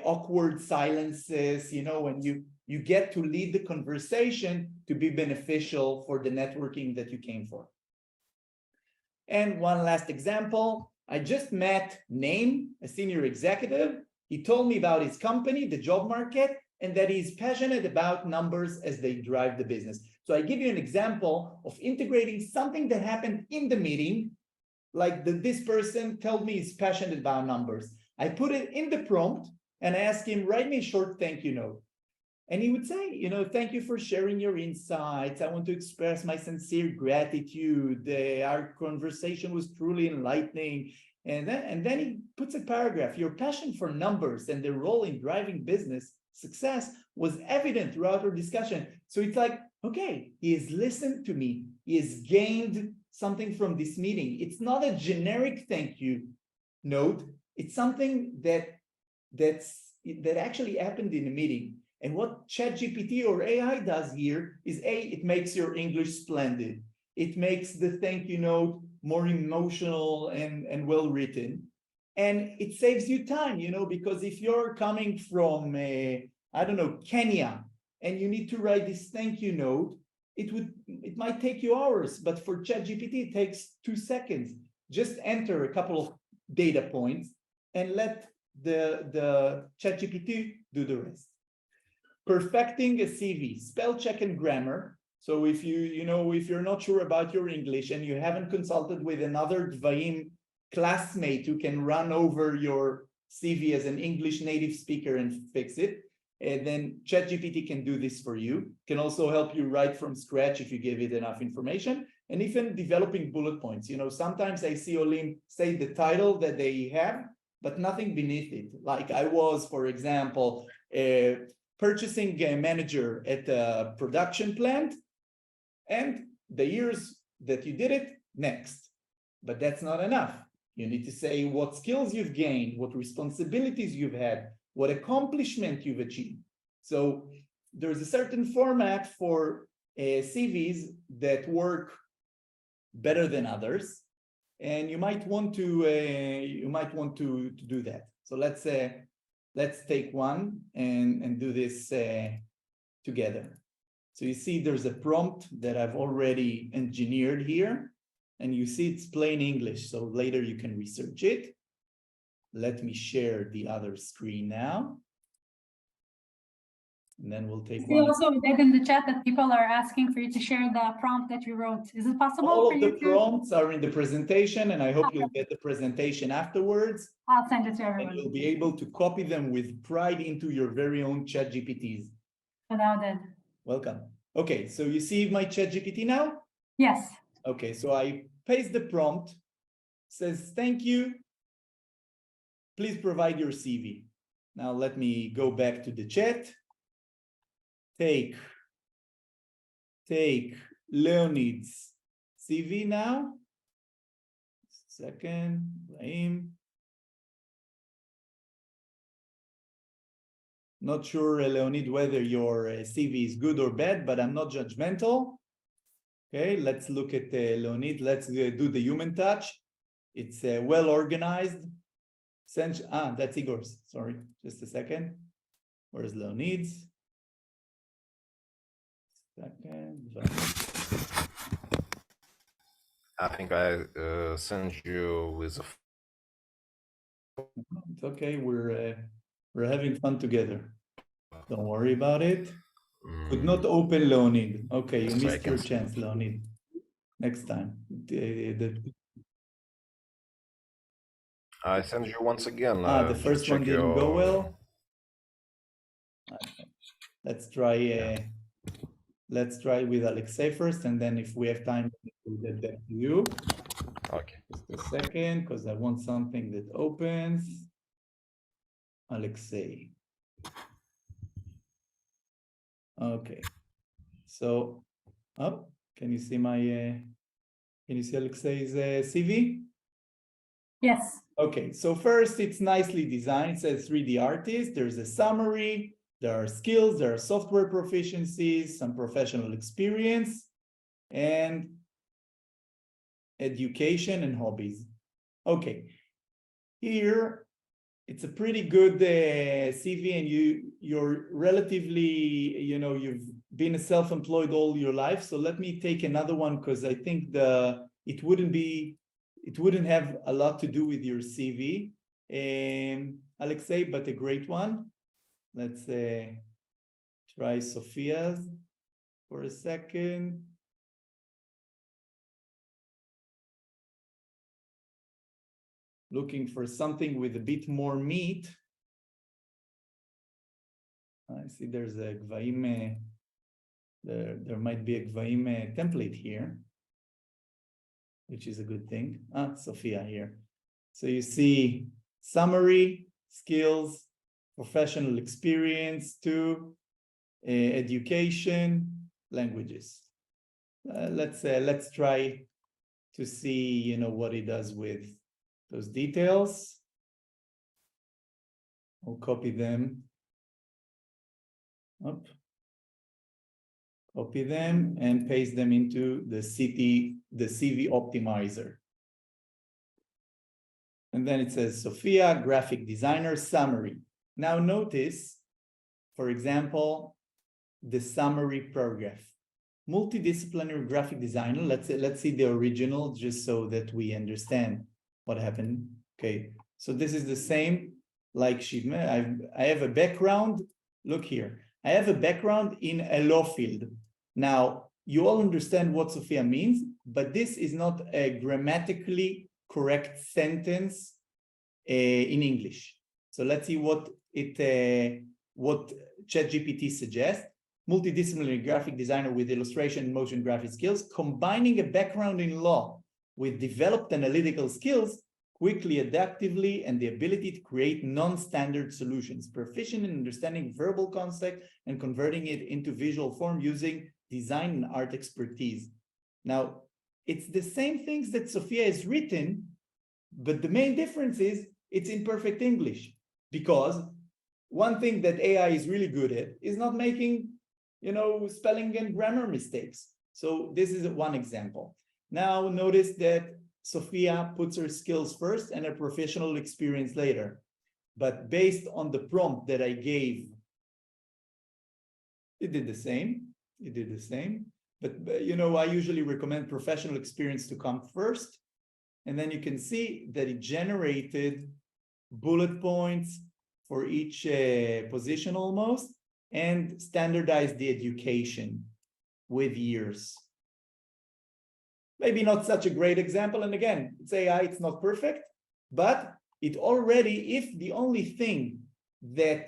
S1: awkward silences, when you get to lead the conversation to be beneficial for the networking that you came for. And one last example, I just met Naim, a senior executive. He told me about his company, the job market, and that he's passionate about numbers as they drive the business. So I give you an example of integrating something that happened in the meeting, like this person told me he's passionate about numbers. I put it in the prompt and I asked him, write me a short thank you note. And he would say, thank you for sharing your insights. I want to express my sincere gratitude. Our conversation was truly enlightening. And then he puts a paragraph. Your passion for numbers and their role in driving business success was evident throughout our discussion. So it's like, okay, he has listened to me. He has gained something from this meeting. It's not a generic thank you note. It's something that actually happened in a meeting. And what ChatGPT or AI does here is it makes your English splendid. It makes the thank you note more emotional and well written. And it saves you time, because if you're coming from, Kenya, and you need to write this thank you note, it might take you hours, but for ChatGPT, it takes 2 seconds. Just enter a couple of data points and let the ChatGPT do the rest. Perfecting a CV, spell check and grammar. So if you're not sure about your English and you haven't consulted with another Gvahim classmate who can run over your CV as an English native speaker and fix it, and then ChatGPT can do this for you. Can also help you write from scratch if you give it enough information, and even developing bullet points. Sometimes I see Olim say the title that they have, but nothing beneath it. Like I was, for example, purchasing manager at a production plant, and the years that you did it, next. But that's not enough. You need to say what skills you've gained, what responsibilities you've had, what accomplishment you've achieved. So there's a certain format for CVs that work better than others, and you might want to do that. So let's take one and do this together. So you see there's a prompt that I've already engineered here, and you see it's plain English, so later you can research it. Let me share the other screen now. And then we'll take
S3: We also did in the chat that people are asking for you to share the prompt that you wrote. Is it possible
S1: All
S3: for
S1: of
S3: you
S1: the
S3: to?
S1: prompts are in the presentation, and I hope you'll get the presentation afterwards.
S3: I'll send it to
S1: And
S3: everyone.
S1: you'll be able to copy them with pride into your very own ChatGPTs.
S3: Oded.
S1: Welcome. Okay, so you see my ChatGPT now?
S3: Yes.
S1: Okay, so I paste the prompt, says, thank you. Please provide your CV. Now let me go back to the chat. Take Leonid's CV now. Second, Gvahim. Not sure, Leonid, whether your CV is good or bad, but I'm not judgmental. Okay, let's look at Leonid. Let's do the human touch. It's well organized. That's Igor's. Sorry, just a second. Where's Leonid's? Second.
S4: I think I sent you with a.
S1: It's okay. We're having fun together. Don't worry about it. Could not open Leonid. Okay, you missed your chance, Leonid. Next time.
S4: I send you once again.
S1: The first one didn't go well. Let's try. Let's try with Alexei first, and then if we have time, we'll get back to you.
S4: Okay.
S1: Just a second, because I want something that opens. Alexei. Okay. So, can you see my? Can you see Alexei's CV?
S3: Yes.
S1: Okay. So first, it's nicely designed. It says 3D artist. There's a summary. There are skills, there are software proficiencies, some professional experience, and education and hobbies. Okay, here it's a pretty good CV, and you're relatively, you've been a self-employed all your life. So let me take another one, because I think it wouldn't have a lot to do with your CV, Alexei, but a great one. Let's try Sophia's for a second. Looking for something with a bit more meat. I see there's a Gvahim, there might be a Gvahim template here, which is a good thing. Sophia here. So you see summary, skills, professional experience, to education, languages. Let's try to see, what it does with those details. I'll copy them. Copy them and paste them into the CV optimizer. And then it says Sophia, graphic designer, summary. Now notice, for example, the summary paragraph. Multidisciplinary graphic designer. Let's see the original, just so that we understand what happened. Okay, so this is the same like Shivme. I have a background. Look here. I have a background in a law field. Now, you all understand what Sophia means, but this is not a grammatically correct sentence in English. So let's see what ChatGPT suggests. Multidisciplinary graphic designer with illustration and motion graphic skills, combining a background in law with developed analytical skills, quickly, adaptively, and the ability to create non-standard solutions, proficient in understanding verbal concept and converting it into visual form using design and art expertise. Now, it's the same things that Sophia has written, but the main difference is it's in perfect English, because one thing that AI is really good at is not making, spelling and grammar mistakes. So this is one example. Now notice that Sophia puts her skills first and her professional experience later. But based on the prompt that I gave, it did the same. It did the same. But I usually recommend professional experience to come first. And then you can see that it generated bullet points for each position almost, and standardized the education with years. Maybe not such a great example. And again, it's AI, it's not perfect, but it already, if the only thing that,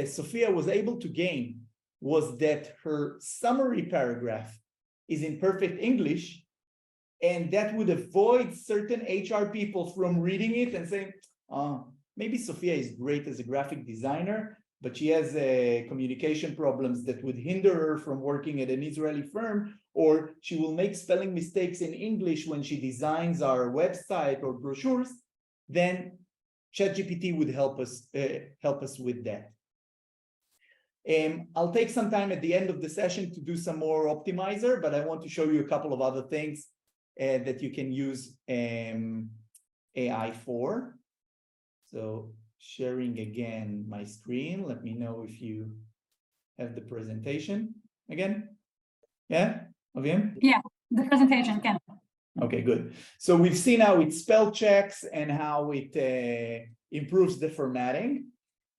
S1: Sophia was able to gain was that her summary paragraph is in perfect English, and that would avoid certain HR people from reading it and saying, maybe Sophia is great as a graphic designer, but she has communication problems that would hinder her from working at an Israeli firm, or she will make spelling mistakes in English when she designs our website or brochures. Then ChatGPT would help us with that. I'll take some time at the end of the session to do some more optimizer, but I want to show you a couple of other things that you can use AI for. So sharing again my screen. Let me know if you have the presentation again. Yeah, Gvahim?
S3: Yeah, the presentation can.
S1: Okay, good. So we've seen how it spell checks and how it improves the formatting.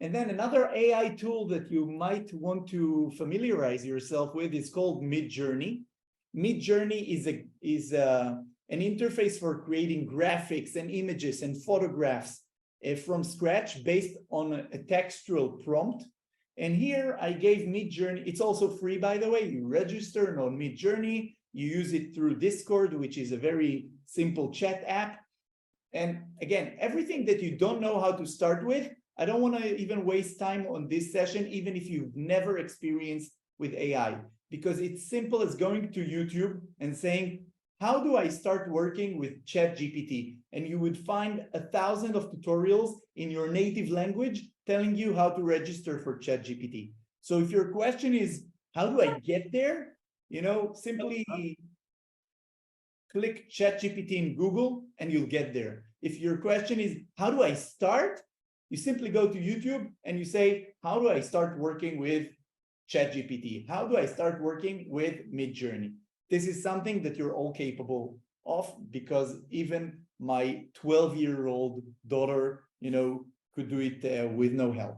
S1: And then another AI tool that you might want to familiarize yourself with is called Midjourney. Midjourney is an interface for creating graphics and images and photographs from scratch based on a textual prompt. And here I gave Midjourney, it's also free, by the way. You register on Midjourney, you use it through Discord, which is a very simple chat app. And again, everything that you don't know how to start with, I don't want to even waste time on this session, even if you've never experienced with AI, because it's simple as going to YouTube and saying, how do I start working with ChatGPT? And you would find 1,000 of tutorials in your native language telling you how to register for ChatGPT. So if your question is, how do I get there? Simply click ChatGPT in Google and you'll get there. If your question is, how do I start? You simply go to YouTube and you say, how do I start working with ChatGPT? How do I start working with Midjourney? This is something that you're all capable of, because even my 12-year-old daughter, could do it with no help.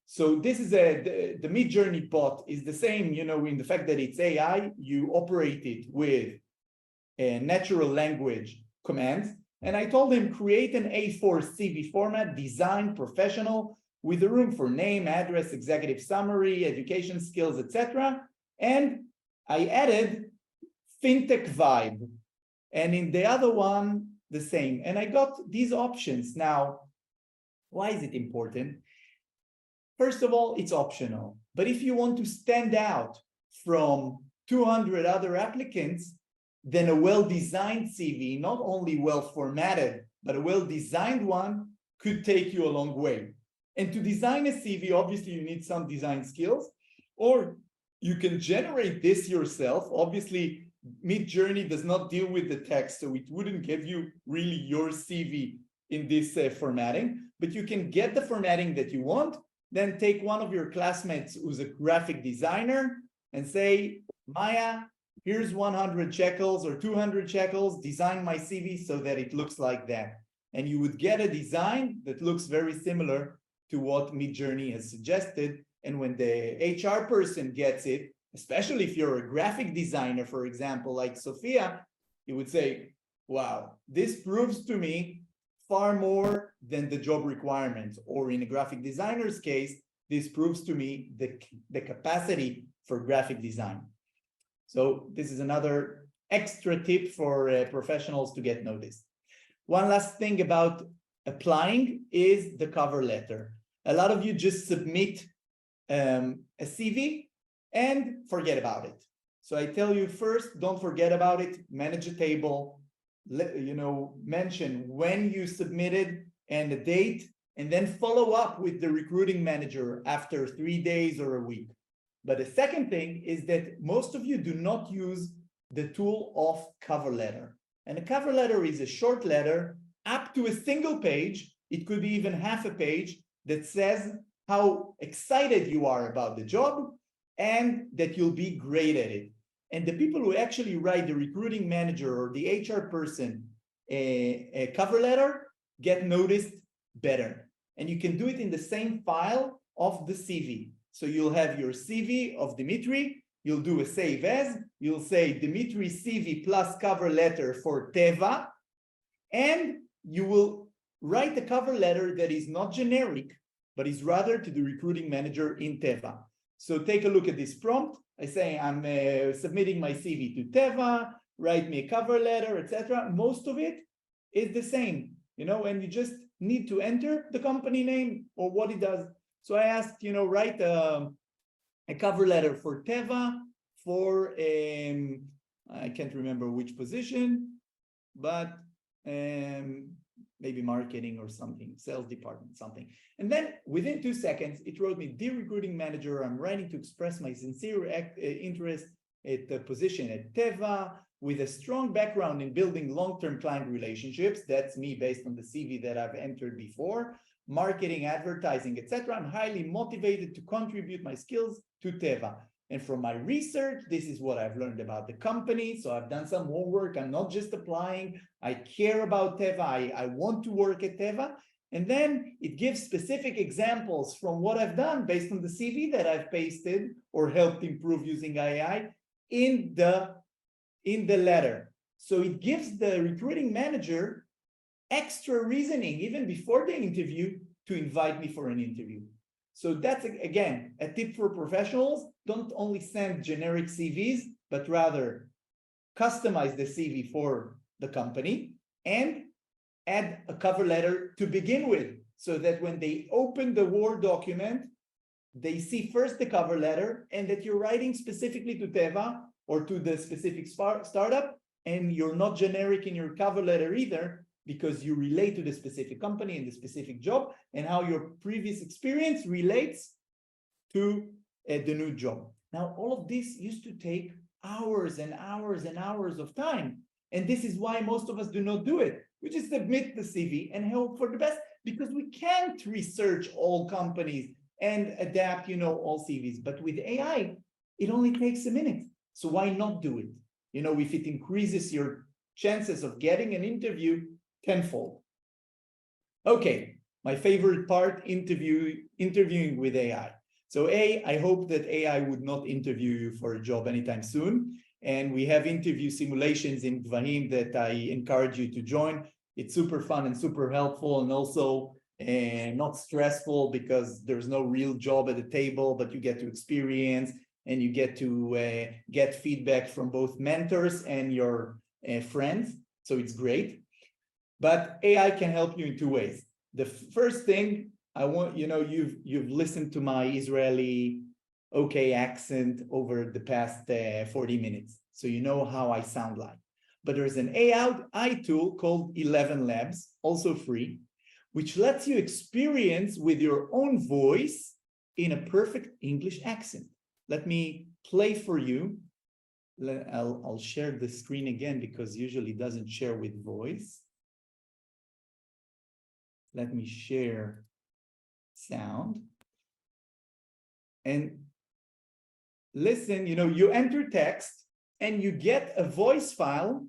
S1: So this is the Midjourney bot is the same, in the fact that it's AI. You operate it with natural language commands. And I told him, create an A4 CV format, design professional, with a room for name, address, executive summary, education skills, etc. And I added fintech vibe. And in the other one, the same. And I got these options. Now, why is it important? First of all, it's optional. But if you want to stand out from 200 other applicants, then a well-designed CV, not only well-formatted, but a well-designed one, could take you a long way. And to design a CV, obviously you need some design skills, or you can generate this yourself. Obviously, Midjourney does not deal with the text, so it wouldn't give you really your CV in this formatting, but you can get the formatting that you want, then take one of your classmates who's a graphic designer and say, Maya, here's 100 shekels or 200 shekels, design my CV so that it looks like that. And you would get a design that looks very similar to what Midjourney has suggested. And when the HR person gets it, especially if you're a graphic designer, for example, like Sophia, you would say, wow, this proves to me far more than the job requirements. Or in a graphic designer's case, this proves to me the capacity for graphic design. So this is another extra tip for professionals to get noticed. One last thing about applying is the cover letter. A lot of you just submit a CV and forget about it. So I tell you first, don't forget about it, manage a table, mention when you submitted and the date, and then follow up with the recruiting manager after 3 days or a week. But the second thing is that most of you do not use the tool of cover letter. And a cover letter is a short letter up to a single page. It could be even half a page that says how excited you are about the job and that you'll be great at it. And the people who actually write the recruiting manager or the HR person a cover letter get noticed better. And you can do it in the same file of the CV. So you'll have your CV of Dimitri, you'll do a save as, you'll say Dimitri CV plus cover letter for Teva, and you will write a cover letter that is not generic, but is rather to the recruiting manager in Teva. So take a look at this prompt. I say I'm submitting my CV to Teva, write me a cover letter, etc. Most of it is the same, and you just need to enter the company name or what it does. So I asked, write a cover letter for Teva for I can't remember which position, but maybe marketing or something, sales department, something. And then within 2 seconds, it wrote me, "Dear recruiting manager, I'm writing to express my sincere interest at the position at Teva with a strong background in building long-term client relationships." That's me based on the CV that I've entered before. Marketing, advertising, etc. I'm highly motivated to contribute my skills to Teva. And from my research, this is what I've learned about the company. So I've done some homework. I'm not just applying. I care about Teva. I want to work at Teva. And then it gives specific examples from what I've done based on the CV that I've pasted or helped improve using AI in the letter. So it gives the recruiting manager extra reasoning, even before the interview, to invite me for an interview. So that's, again, a tip for professionals. Don't only send generic CVs, but rather customize the CV for the company and add a cover letter to begin with, so that when they open the Word document, they see first the cover letter and that you're writing specifically to Teva or to the specific startup, and you're not generic in your cover letter either, because you relate to the specific company and the specific job and how your previous experience relates to the new job. Now, all of this used to take hours and hours and hours of time. And this is why most of us do not do it. We just submit the CV and hope for the best, because we can't research all companies and adapt, all CVs. But with AI, it only takes a minute. So why not do it? If it increases your chances of getting an interview tenfold. Okay, my favorite part, interviewing with AI. So I hope that AI would not interview you for a job anytime soon. And we have interview simulations in Gvahim that I encourage you to join. It's super fun and super helpful, and also not stressful, because there's no real job at the table, but you get to experience and you get to get feedback from both mentors and your friends. So it's great. But AI can help you in 2 ways. The first thing, I want, you've listened to my Israeli okay accent over the past 40 minutes. So you know how I sound like. But there's an AI tool called 11 Labs, also free, which lets you experience with your own voice in a perfect English accent. Let me play for you. I'll share the screen again, because usually it doesn't share with voice. Let me share sound. And listen, you enter text and you get a voice file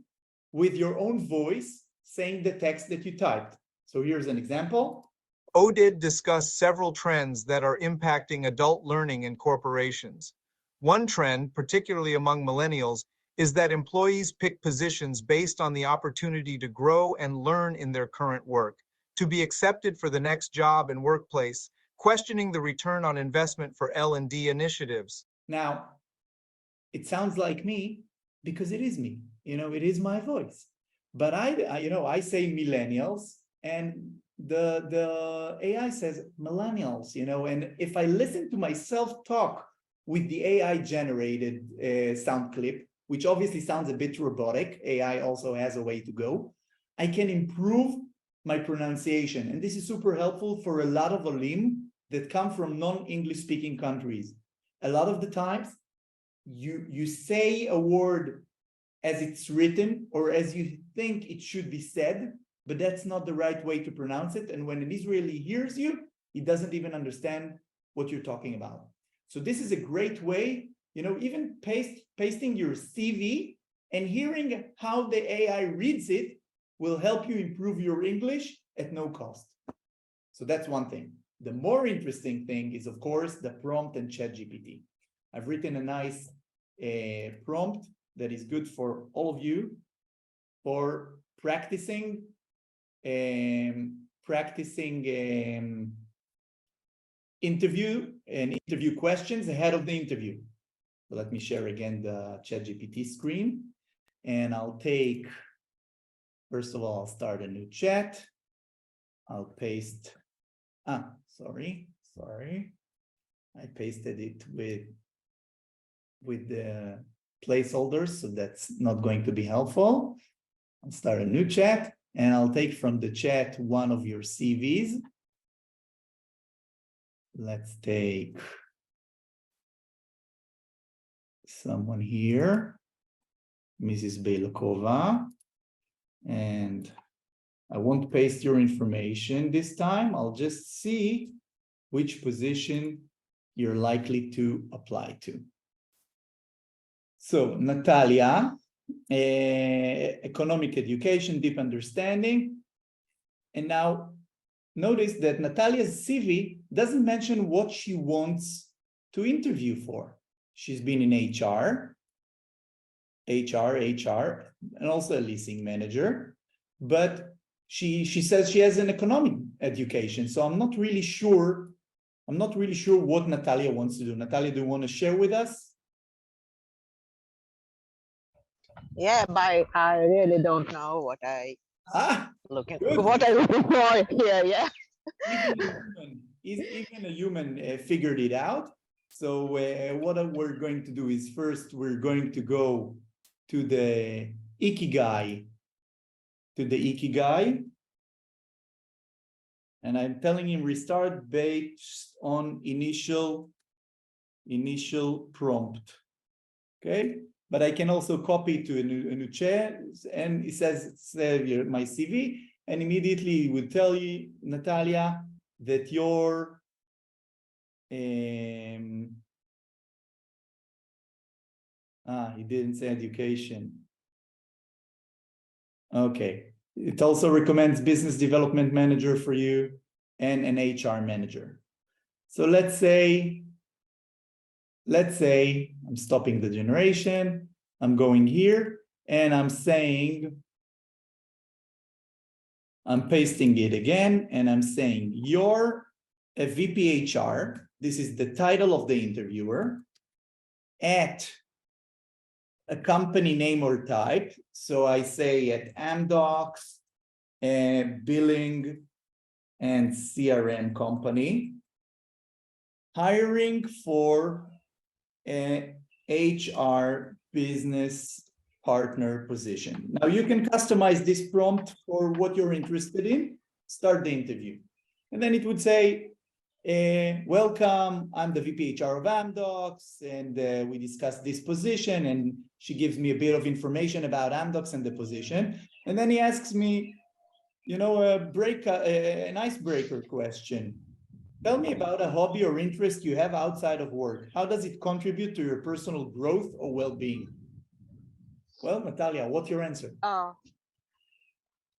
S1: with your own voice saying the text that you typed. So here's an example.
S5: Oded discussed several trends that are impacting adult learning in corporations. One trend, particularly among millennials, is that employees pick positions based on the opportunity to grow and learn in their current work, to be accepted for the next job and workplace, questioning the return on investment for L&D initiatives.
S1: Now, it sounds like me, because it is me, it is my voice. But I say millennials, and the AI says millennials, and if I listen to myself talk with the AI generated sound clip, which obviously sounds a bit robotic, AI also has a way to go, I can improve my pronunciation. And this is super helpful for a lot of Olim that come from non-English speaking countries. A lot of the times, you say a word as it's written or as you think it should be said, but that's not the right way to pronounce it. And when an Israeli hears you, he doesn't even understand what you're talking about. So this is a great way, even pasting your CV and hearing how the AI reads it will help you improve your English at no cost. So that's one thing. The more interesting thing is, of course, the prompt and ChatGPT. I've written a nice prompt that is good for all of you for practicing interview questions ahead of the interview. So let me share again the ChatGPT screen, and I'll take, first of all, I'll start a new chat. I'll paste, sorry. I pasted it with the placeholders, so that's not going to be helpful. I'll start a new chat, and I'll take from the chat one of your CVs. Let's take someone here, Mrs. Beilakova, and I won't paste your information this time. I'll just see which position you're likely to apply to. So Natalia, economic education, deep understanding. And now notice that Natalia's CV doesn't mention what she wants to interview for. She's been in HR, and also a leasing manager, but she says she has an economic education. So I'm not really sure what Natalia wants to do. Natalia, do you want to share with us?
S6: Yeah, but I really don't know what I looking
S1: good.
S6: What I'm looking for here. Yeah.
S1: Even a human figured it out. So what we're going to do is first we're going to go to the Ikigai, and I'm telling him restart based on initial prompt. Okay, but I can also copy to a new chat, and it says save my CV, and immediately it would tell you, Natalia, that your he didn't say education. Okay, it also recommends business development manager for you and an HR manager. So let's say I'm stopping the generation, I'm going here, and I'm pasting it again, and I'm saying you're a VP HR, this is the title of the interviewer, at a company name or type. So I say at Amdocs, billing and CRM company, hiring for a HR business partner position. Now you can customize this prompt for what you're interested in, start the interview. And then it would say, welcome, I'm the VP HR of Amdocs, and we discussed this position, and she gives me a bit of information about Amdocs and the position. And then he asks me, an icebreaker question. Tell me about a hobby or interest you have outside of work. How does it contribute to your personal growth or well-being? Well, Natalia, what's your answer?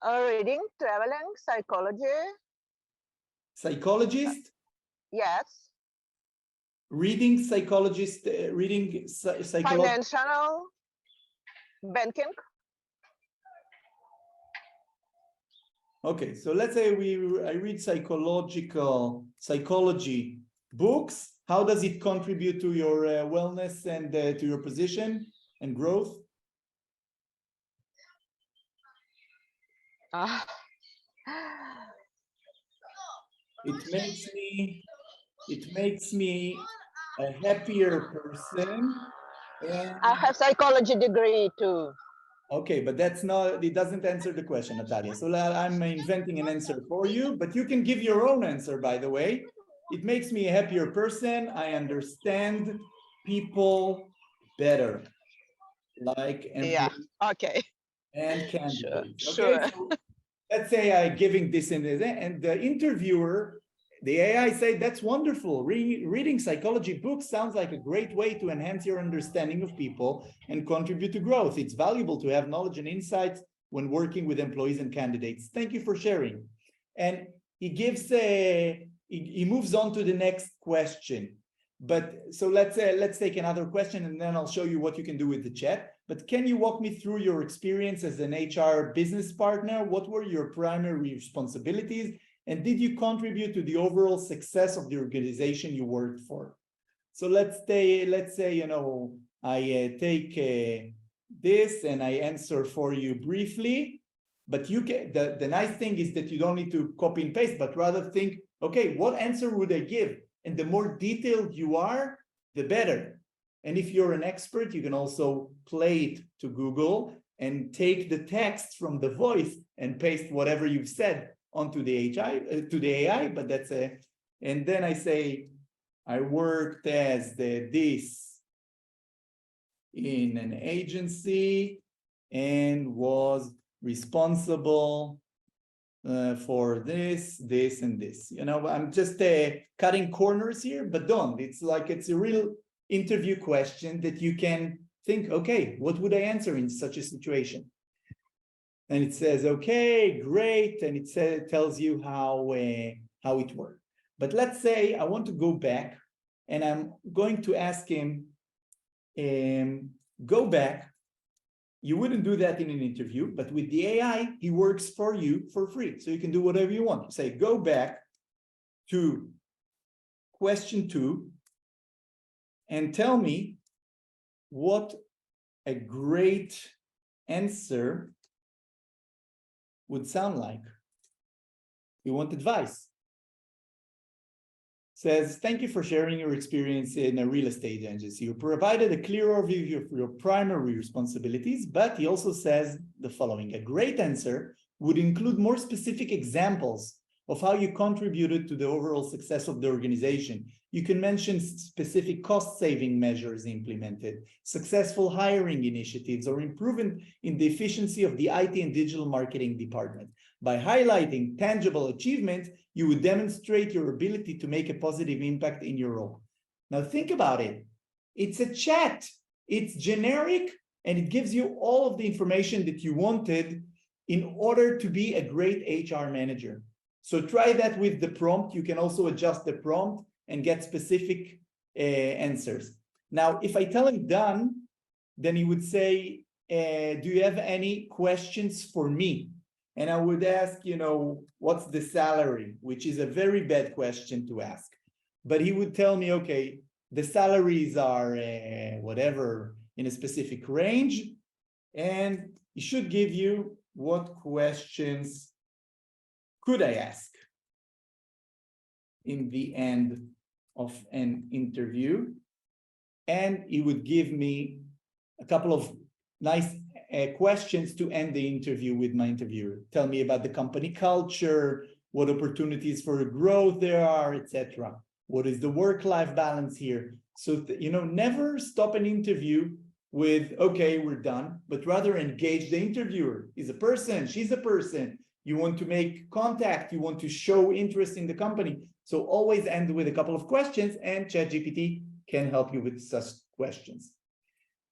S6: Reading, traveling, psychology.
S1: Psychologist?
S6: Yes.
S1: Reading, psychologist, reading psychology.
S6: Financial, banking.
S1: Okay, so let's say I read psychology books. How does it contribute to your wellness and to your position and growth?
S6: Ah.
S1: It makes me a happier person. And
S6: I have psychology degree too.
S1: okay, but that's not, it doesn't answer the question, Natalia. So I'm inventing an answer for you, but you can give your own answer, by the way. It makes me a happier person. I understand people better, like
S6: Yeah.
S1: employees
S6: Okay.
S1: and
S6: Sure.
S1: candidates. Okay,
S6: Sure.
S1: so let's say I'm giving this and the interviewer, the AI say, that's wonderful. Reading psychology books sounds like a great way to enhance your understanding of people and contribute to growth. It's valuable to have knowledge and insights when working with employees and candidates. Thank you for sharing. And he gives he moves on to the next question. But so let's take another question and then I'll show you what you can do with the chat. But can you walk me through your experience as an HR business partner? What were your primary responsibilities? And did you contribute to the overall success of the organization you worked for? So let's say, you know, I take this and I answer for you briefly, but you can, the nice thing is that you don't need to copy and paste, but rather think, okay, what answer would I give? And the more detailed you are, the better. And if you're an expert, you can also play it to Google and take the text from the voice and paste whatever you've said onto the AI, but that's a, and then I say, I worked as this in an agency and was responsible for this, and this. You know, I'm just cutting corners here, but don't. It's like it's a real interview question that you can think, okay, what would I answer in such a situation? And it says, okay, great, and it tells you how it worked. But let's say I want to go back, and I'm going to ask him, go back. You wouldn't do that in an interview, but with the AI, he works for you for free. So you can do whatever you want. You say, go back to question 2 and tell me what a great answer would sound like. You want advice. Says, thank you for sharing your experience in a real estate agency. You provided a clear overview of your primary responsibilities, but he also says the following. A great answer would include more specific examples of how you contributed to the overall success of the organization. You can mention specific cost-saving measures implemented, successful hiring initiatives, or improvement in the efficiency of the IT and digital marketing department. By highlighting tangible achievements, you would demonstrate your ability to make a positive impact in your role. Now think about it. It's a chat. It's generic, and it gives you all of the information that you wanted in order to be a great HR manager. So try that with the prompt. You can also adjust the prompt and get specific answers. Now, if I tell him done, then he would say, do you have any questions for me? And I would ask, you know, what's the salary, which is a very bad question to ask. But he would tell me, okay, the salaries are whatever in a specific range. And he should give you what questions could I ask in the end of an interview. And he would give me a couple of nice questions to end the interview with my interviewer. Tell me about the company culture, what opportunities for growth there are, etc. What is the work-life balance here? So, you know, never stop an interview with, okay, we're done, but rather engage the interviewer. He's a person, she's a person. You want to make contact, you want to show interest in the company. So always end with a couple of questions, and ChatGPT can help you with such questions.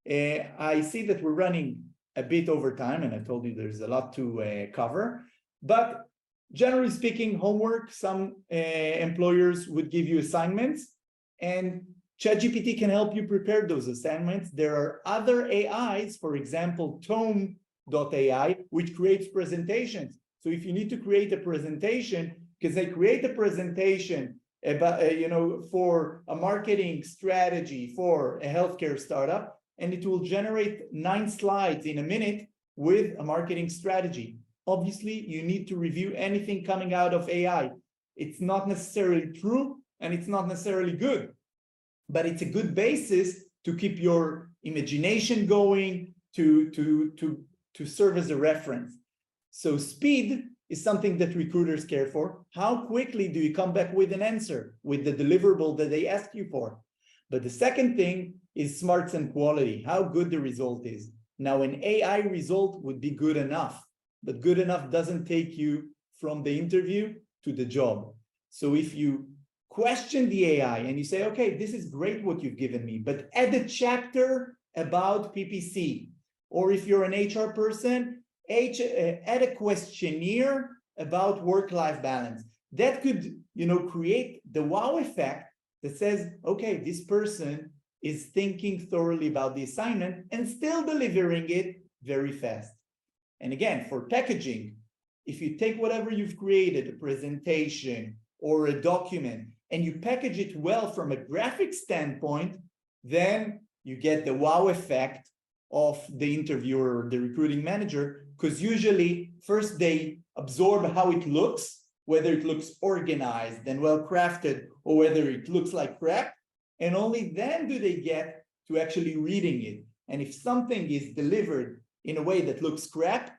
S1: I see that we're running a bit over time, and I told you there's a lot to cover, but generally speaking, homework, some employers would give you assignments, and ChatGPT can help you prepare those assignments. There are other AIs, for example, Tome.ai, which creates presentations. So if you need to create a presentation, because they create a presentation about, you know, for a marketing strategy for a healthcare startup, and it will generate 9 slides in a minute with a marketing strategy. obviously you need to review anything coming out of AI. It's not necessarily true and it's not necessarily good, but it's a good basis to keep your imagination going, to serve as a reference. So speed is something that recruiters care for. How quickly do you come back with an answer, with the deliverable that they asked you for? But the second thing is smarts and quality, how good the result is. Now, an AI result would be good enough, but good enough doesn't take you from the interview to the job. So if you question the AI and you say, okay, this is great what you've given me, but add a chapter about PPC, or if you're an HR person, add a questionnaire about work-life balance. That could, create the wow effect that says, okay, this person is thinking thoroughly about the assignment and still delivering it very fast. And again, for packaging, if you take whatever you've created, a presentation or a document, and you package it well from a graphic standpoint, then you get the wow effect of the interviewer or the recruiting manager, because usually first they absorb how it looks, whether it looks organized and well-crafted or whether it looks like crap, and only then do they get to actually reading it. And if something is delivered in a way that looks crap,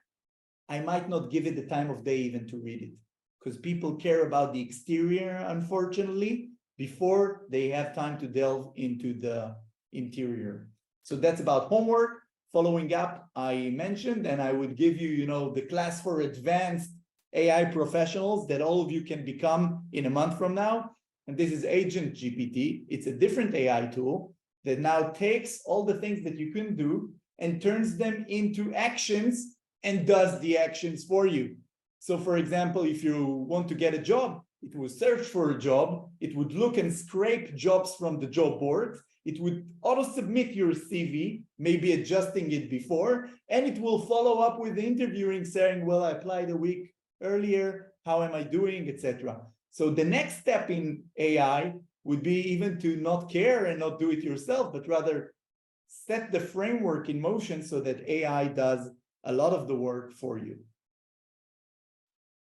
S1: I might not give it the time of day even to read it, because people care about the exterior, unfortunately, before they have time to delve into the interior. So that's about homework. Following up, I mentioned, and I would give you, the class for advanced AI professionals that all of you can become in a month from now. And this is Agent GPT. It's a different AI tool that now takes all the things that you can do and turns them into actions and does the actions for you. So for example, if you want to get a job, it will search for a job, it would look and scrape jobs from the job boards, it would auto-submit your CV, maybe adjusting it before, and it will follow up with the interviewing saying, well, I applied a week earlier, how am I doing, etc. So the next step in AI would be even to not care and not do it yourself, but rather set the framework in motion so that AI does a lot of the work for you.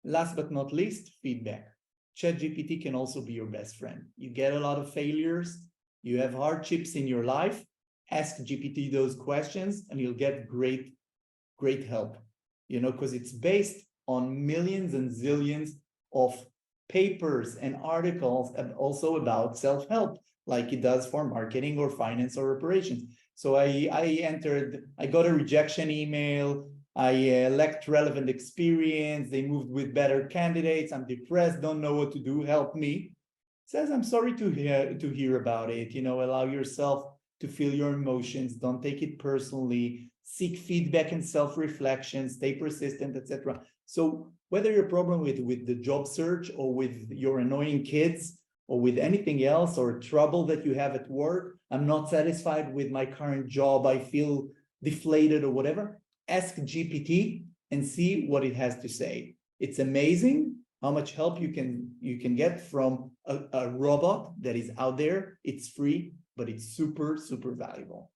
S1: Last but not least, feedback. ChatGPT can also be your best friend. You get a lot of failures, you have hardships in your life, ask GPT those questions and you'll get great help, because it's based on millions and zillions of papers and articles, and also about self-help, like it does for marketing or finance or operations. So I got a rejection email, I lacked relevant experience, they moved with better candidates, I'm depressed, don't know what to do, help me. It says, I'm sorry to hear about it, allow yourself to feel your emotions, don't take it personally, seek feedback and self-reflection, stay persistent, etc. So whether your problem with the job search or with your annoying kids or with anything else or trouble that you have at work, I'm not satisfied with my current job, I feel deflated or whatever, ask GPT and see what it has to say. It's amazing how much help you can get from a robot that is out there. It's free, but it's super, super valuable.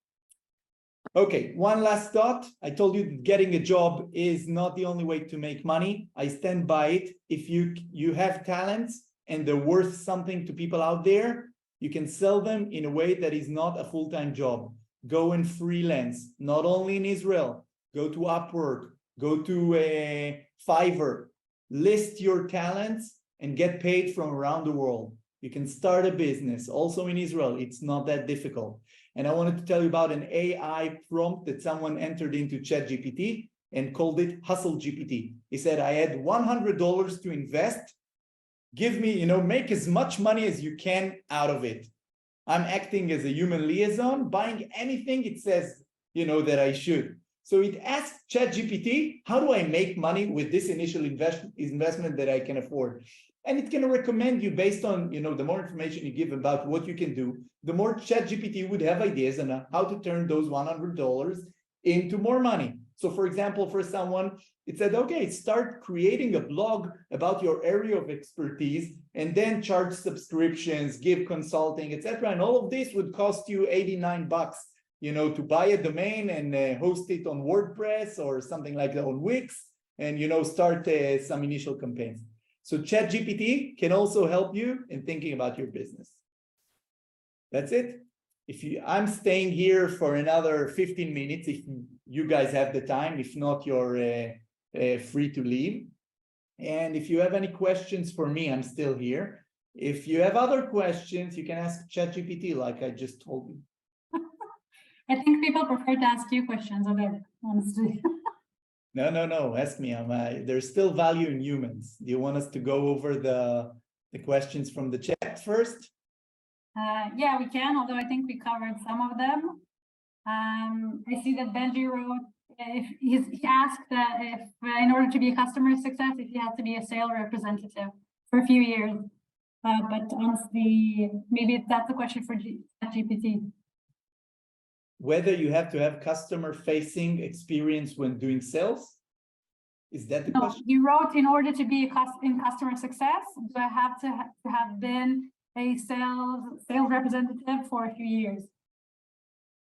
S1: Okay, one last thought. I told you that getting a job is not the only way to make money. I stand by it. If you have talents and they're worth something to people out there, you can sell them in a way that is not a full-time job. Go and freelance, not only in Israel. Go to Upwork, go to Fiverr, list your talents and get paid from around the world. You can start a business also in Israel. It's not that difficult. And I wanted to tell you about an AI prompt that someone entered into ChatGPT and called it Hustle GPT. He said, I had $100 to invest. Give me, make as much money as you can out of it. I'm acting as a human liaison, buying anything it says, that I should. So it asked ChatGPT, how do I make money with this initial investment that I can afford? And it can recommend you based on, the more information you give about what you can do, the more ChatGPT would have ideas on how to turn those $100 into more money. So for example, for someone, it said, okay, start creating a blog about your area of expertise and then charge subscriptions, give consulting, etc. And all of this would cost you $89, to buy a domain and host it on WordPress or something like that on Wix. and start some initial campaigns. So ChatGPT can also help you in thinking about your business. That's it. I'm staying here for another 15 minutes if you guys have the time. If not, you're free to leave. And if you have any questions for me, I'm still here. If you have other questions, you can ask ChatGPT like I just told you.
S3: I think people prefer to ask you questions, honestly.
S1: No, ask me. There's still value in humans. Do you want us to go over the questions from the chat first?
S3: Yeah, we can, although I think we covered some of them. I see that Benji wrote, he asked if in order to be a customer success, if you have to be a sales representative for a few years. But honestly, maybe that's a question for ChatGPT.
S1: Whether you have to have customer-facing experience when doing sales? Is that the question?
S3: You wrote, in order to be in customer success, do I have to have been a sales representative for a few years?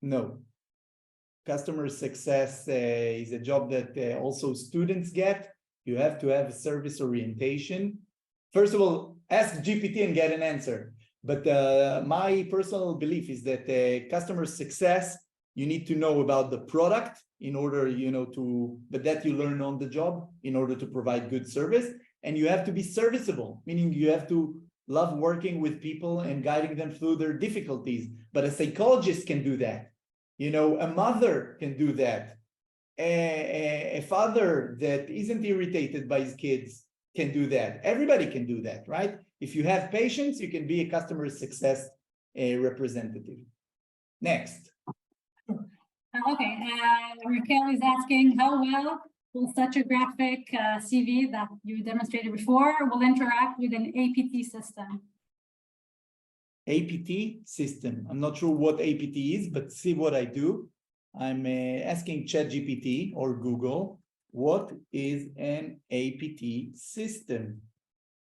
S1: No. Customer success is a job that also students get. You have to have a service orientation. First of all, ask GPT and get an answer. But my personal belief is that customer success, you need to know about the product in order, but that you learn on the job in order to provide good service. And you have to be serviceable, meaning you have to love working with people and guiding them through their difficulties. But a psychologist can do that. A mother can do that. A father that isn't irritated by his kids can do that. Everybody can do that, right? If you have patience, you can be a customer success representative. Next.
S3: Okay, Raquel is asking, how well will such a graphic CV that you demonstrated before will interact with an APT system?
S1: APT system. I'm not sure what APT is, but see what I do. I'm asking ChatGPT or Google, what is an APT system?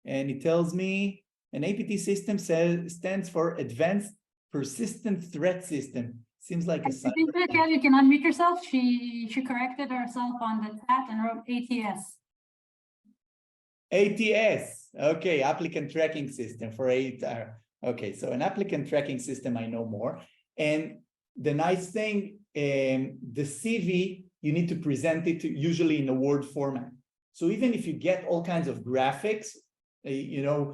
S1: And it tells me an APT system stands for Advanced Persistent Threat System. Seems like a
S3: I think, Raquel, you can unmute yourself. She corrected herself on the chat and wrote ATS.
S1: ATS. Okay, applicant tracking system for okay, so an applicant tracking system, I know more. And the nice thing, the CV, you need to present it usually in a Word format. So even if you get all kinds of graphics, you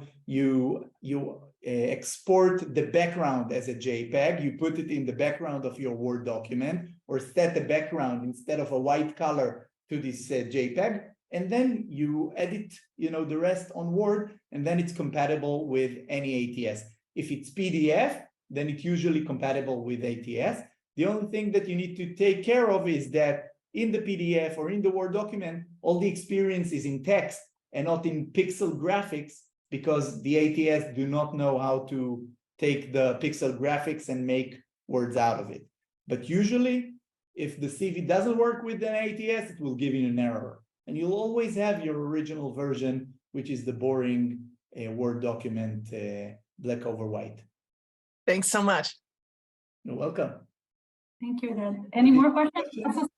S1: export the background as a JPEG, you put it in the background of your Word document, or set the background instead of a white color to this JPEG, and then you edit, the rest on Word, and then it's compatible with any ATS. If it's PDF, then it's usually compatible with ATS. The only thing that you need to take care of is that in the PDF or in the Word document, all the experience is in text and not in pixel graphics, because the ATS do not know how to take the pixel graphics and make words out of it. But usually, if the CV doesn't work with an ATS, it will give you an error. And you'll always have your original version, which is the boring Word document, black over white.
S7: Thanks so much.
S1: You're welcome.
S3: Thank you, Ed. Any more questions? Also,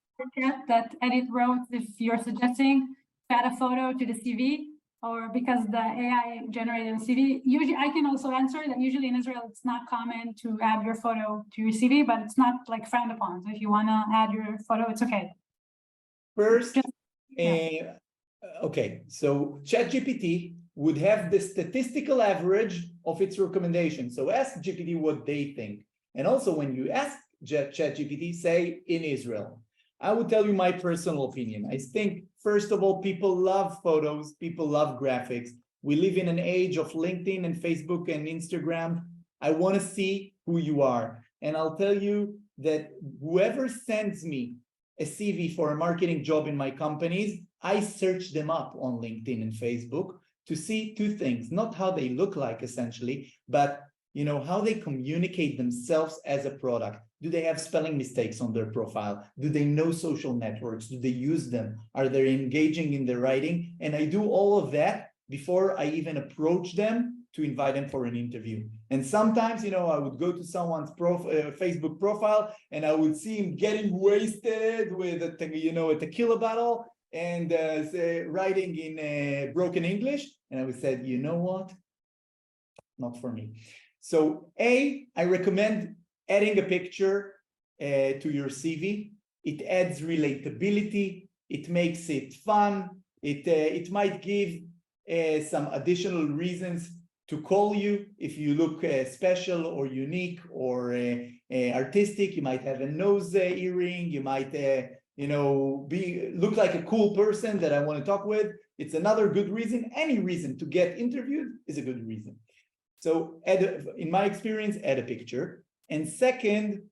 S3: that Edith wrote, if you're suggesting to add a photo to the CV, or because the AI generated a CV, usually I can also answer that usually in Israel, it's not common to add your photo to your CV, but it's not like frowned upon. So if you want to add your photo, it's okay.
S1: First, okay, so ChatGPT would have the statistical average of its recommendation. So ask GPT what they think. And also when you ask ChatGPT, say in Israel, I would tell you my personal opinion. I think, first of all, people love photos, people love graphics. We live in an age of LinkedIn and Facebook and Instagram. I want to see who you are. And I'll tell you that whoever sends me a CV for a marketing job in my companies, I search them up on LinkedIn and Facebook to see two things, not how they look like essentially, but how they communicate themselves as a product. Do they have spelling mistakes on their profile? Do they know social networks? Do they use them? Are they engaging in their writing? And I do all of that before I even approach them to invite them for an interview. And sometimes, I would go to someone's Facebook profile and I would see him getting wasted with a tequila bottle. and writing in broken English. And I would say, you know what? Not for me. So I recommend adding a picture to your CV. It adds relatability. It makes it fun. It might give some additional reasons to call you if you look special or unique or artistic. You might have a nose earring. You might look like a cool person that I want to talk with. It's another good reason. Any reason to get interviewed is a good reason. So in my experience, add a picture. And second,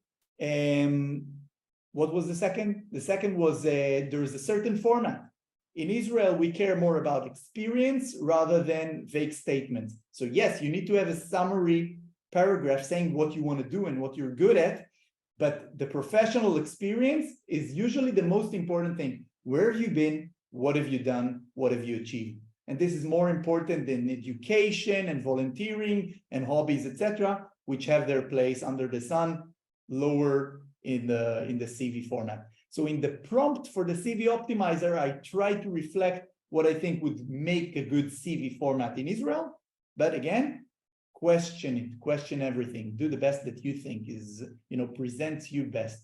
S1: what was the second? The second was there is a certain format. In Israel, we care more about experience rather than vague statements. So yes, you need to have a summary paragraph saying what you want to do and what you're good at, but the professional experience is usually the most important thing. Where have you been? What have you done? What have you achieved? And this is more important than education and volunteering and hobbies, etc., which have their place under the sun, lower in the CV format. So in the prompt for the CV optimizer, I try to reflect what I think would make a good CV format in Israel. But again, question it, question everything. Do the best that you think is, presents you best.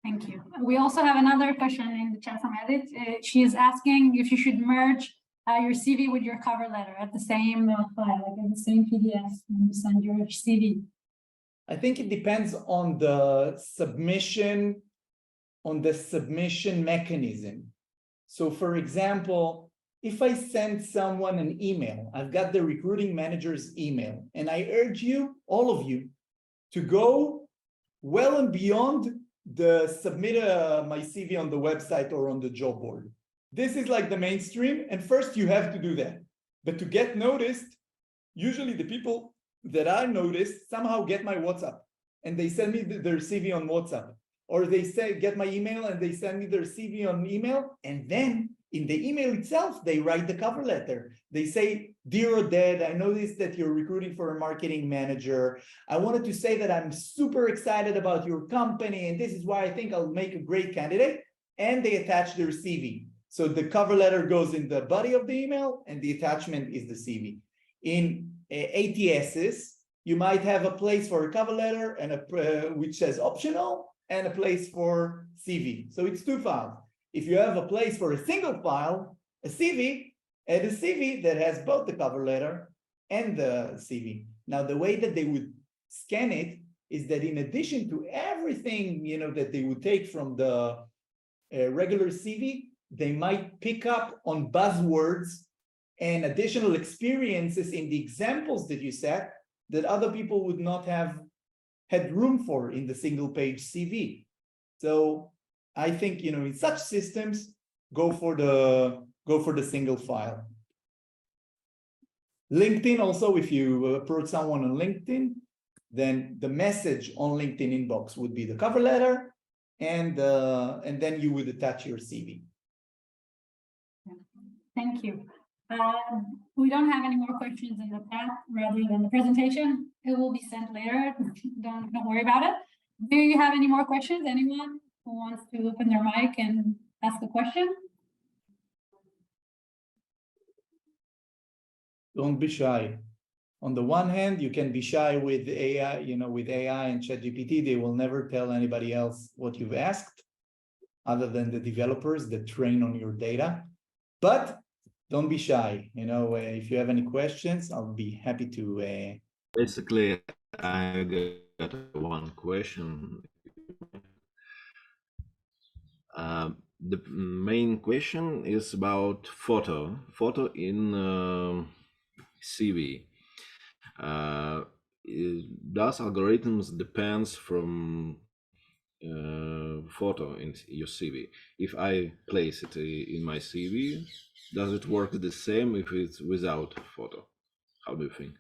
S3: Thank you. We also have another question in the chat from Edith. She is asking if you should merge your CV with your cover letter at the same file, like in the same PDF when you send your CV.
S1: I think it depends on the submission mechanism. So for example, if I send someone an email, I've got the recruiting manager's email, and I urge you, all of you, to go well and beyond the submit my CV on the website or on the job board. This is like the mainstream, and first you have to do that. But to get noticed, usually the people that I noticed somehow get my WhatsApp and they send me their CV on WhatsApp, or they say get my email and they send me their CV on email, and then in the email itself they write the cover letter. They say, "Dear Oded, I noticed that you're recruiting for a marketing manager. I wanted to say that I'm super excited about your company and this is why I think I'll make a great candidate," and they attach their CV. So the cover letter goes in the body of the email and the attachment is the CV. In ATSs, you might have a place for a cover letter and which says optional, and a place for CV. So it's two files. If you have a place for a single file, a CV, add a CV that has both the cover letter and the CV. Now, the way that they would scan it is that in addition to everything that they would take from the regular CV, they might pick up on buzzwords and additional experiences in the examples that you set that other people would not have had room for in the single page CV. So I think, in such systems, go for the single file. LinkedIn also, if you approach someone on LinkedIn, then the message on LinkedIn inbox would be the cover letter, and then you would attach your CV.
S3: Thank you. We don't have any more questions in the chat rather than the presentation. It will be sent later. Don't worry about it. Do you have any more questions? Anyone who wants to open their mic and ask a question?
S1: Don't be shy. On the one hand, you can be shy with AI, with AI and ChatGPT. They will never tell anybody else what you've asked, other than the developers that train on your data. But don't be shy. If you have any questions, I'll be happy to.
S4: Basically, I got one question. The main question is about photo in CV. Does algorithms depends from photo in your CV? If I place it in my CV, does it work the same if it's without photo? How do you think?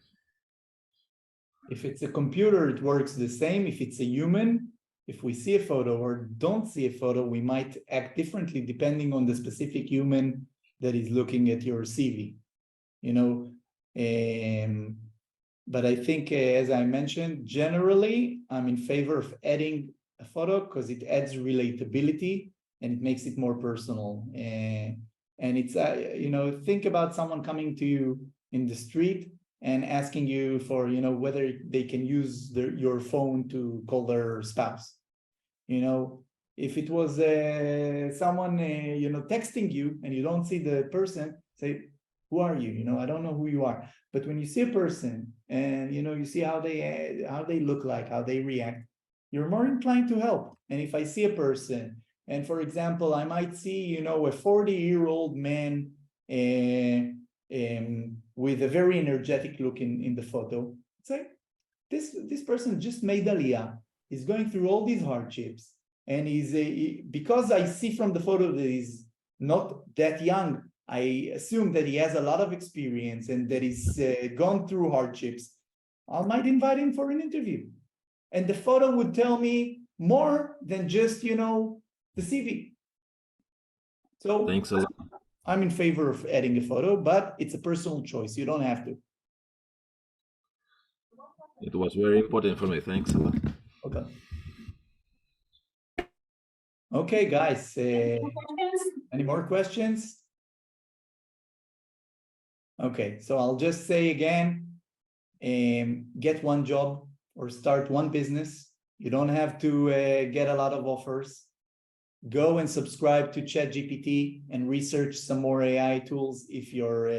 S1: If it's a computer, it works the same. If it's a human, if we see a photo or don't see a photo, we might act differently depending on the specific human that is looking at your CV. But I think, as I mentioned, generally, I'm in favor of adding a photo because it adds relatability and it makes it more personal. And it's, think about someone coming to you in the street and asking you for, whether they can use your phone to call their spouse. If it was someone, texting you and you don't see the person, say, who are you? I don't know who you are. But when you see a person and, you see how they look like, how they react, you're more inclined to help. And if I see a person, and for example, I might see, a 40-year-old man with a very energetic look in the photo, say, this person just made Aliyah. He's going through all these hardships. And because I see from the photo that he's not that young, I assume that he has a lot of experience and that he's gone through hardships. I might invite him for an interview. And the photo would tell me more than just, the CV. So
S4: Thanks a lot.
S1: I'm in favor of adding a photo, but it's a personal choice. You don't have to.
S4: It was very important for me. Thanks a lot.
S1: Okay. Okay, guys. Any more questions? Okay, so I'll just say again, get one job or start one business. You don't have to get a lot of offers. Go and subscribe to ChatGPT and research some more AI tools if you're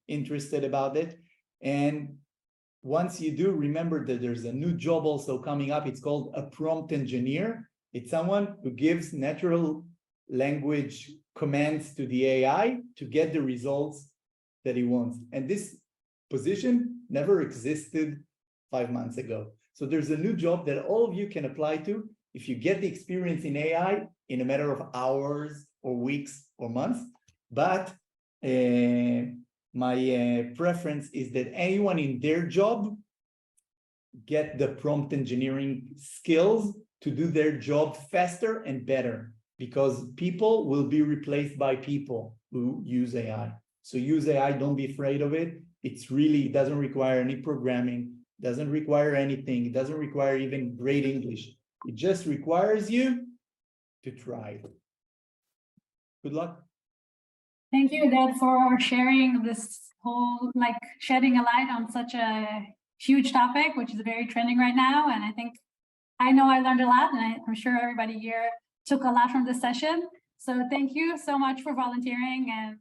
S1: interested about it. And once you do, remember that there's a new job also coming up. It's called a prompt engineer. It's someone who gives natural language commands to the AI to get the results that he wants. And this position never existed 5 months ago. So there's a new job that all of you can apply to if you get the experience in AI in a matter of hours or weeks or months. But my preference is that anyone in their job get the prompt engineering skills to do their job faster and better, because people will be replaced by people who use AI. So use AI, don't be afraid of it. It doesn't require any programming, doesn't require anything. It doesn't require even great English. It just requires you to try. Good luck.
S3: Thank you, Oded, for sharing this whole, shedding a light on such a huge topic, which is very trending right now. And I know I learned a lot, and I'm sure everybody here took a lot from this session. So thank you so much for volunteering and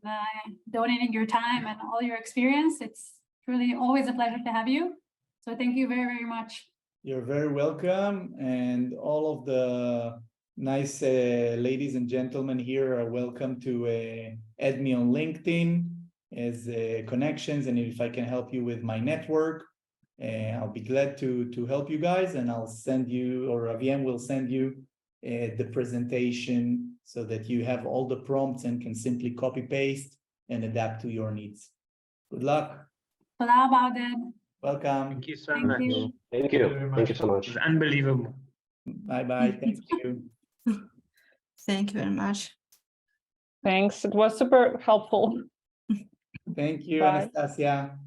S3: donating your time and all your experience. It's truly always a pleasure to have you. So thank you very, very much.
S1: You're very welcome. And all of the nice ladies and gentlemen here are welcome to add me on LinkedIn as connections. And if I can help you with my network, I'll be glad to help you guys. And I'll send you, or Aviem will send you the presentation so that you have all the prompts and can simply copy paste and adapt to your needs. Good luck.
S3: Toda rabba, Oded.
S1: Welcome.
S8: Thank you so
S3: Thank
S8: much.
S3: you.
S8: Thank you. Thank you so much. It was unbelievable.
S1: Bye-bye. Thank you.
S9: Thank you very much.
S10: Thanks. It was super helpful.
S1: Thank you,
S10: Bye.
S1: Anastasia.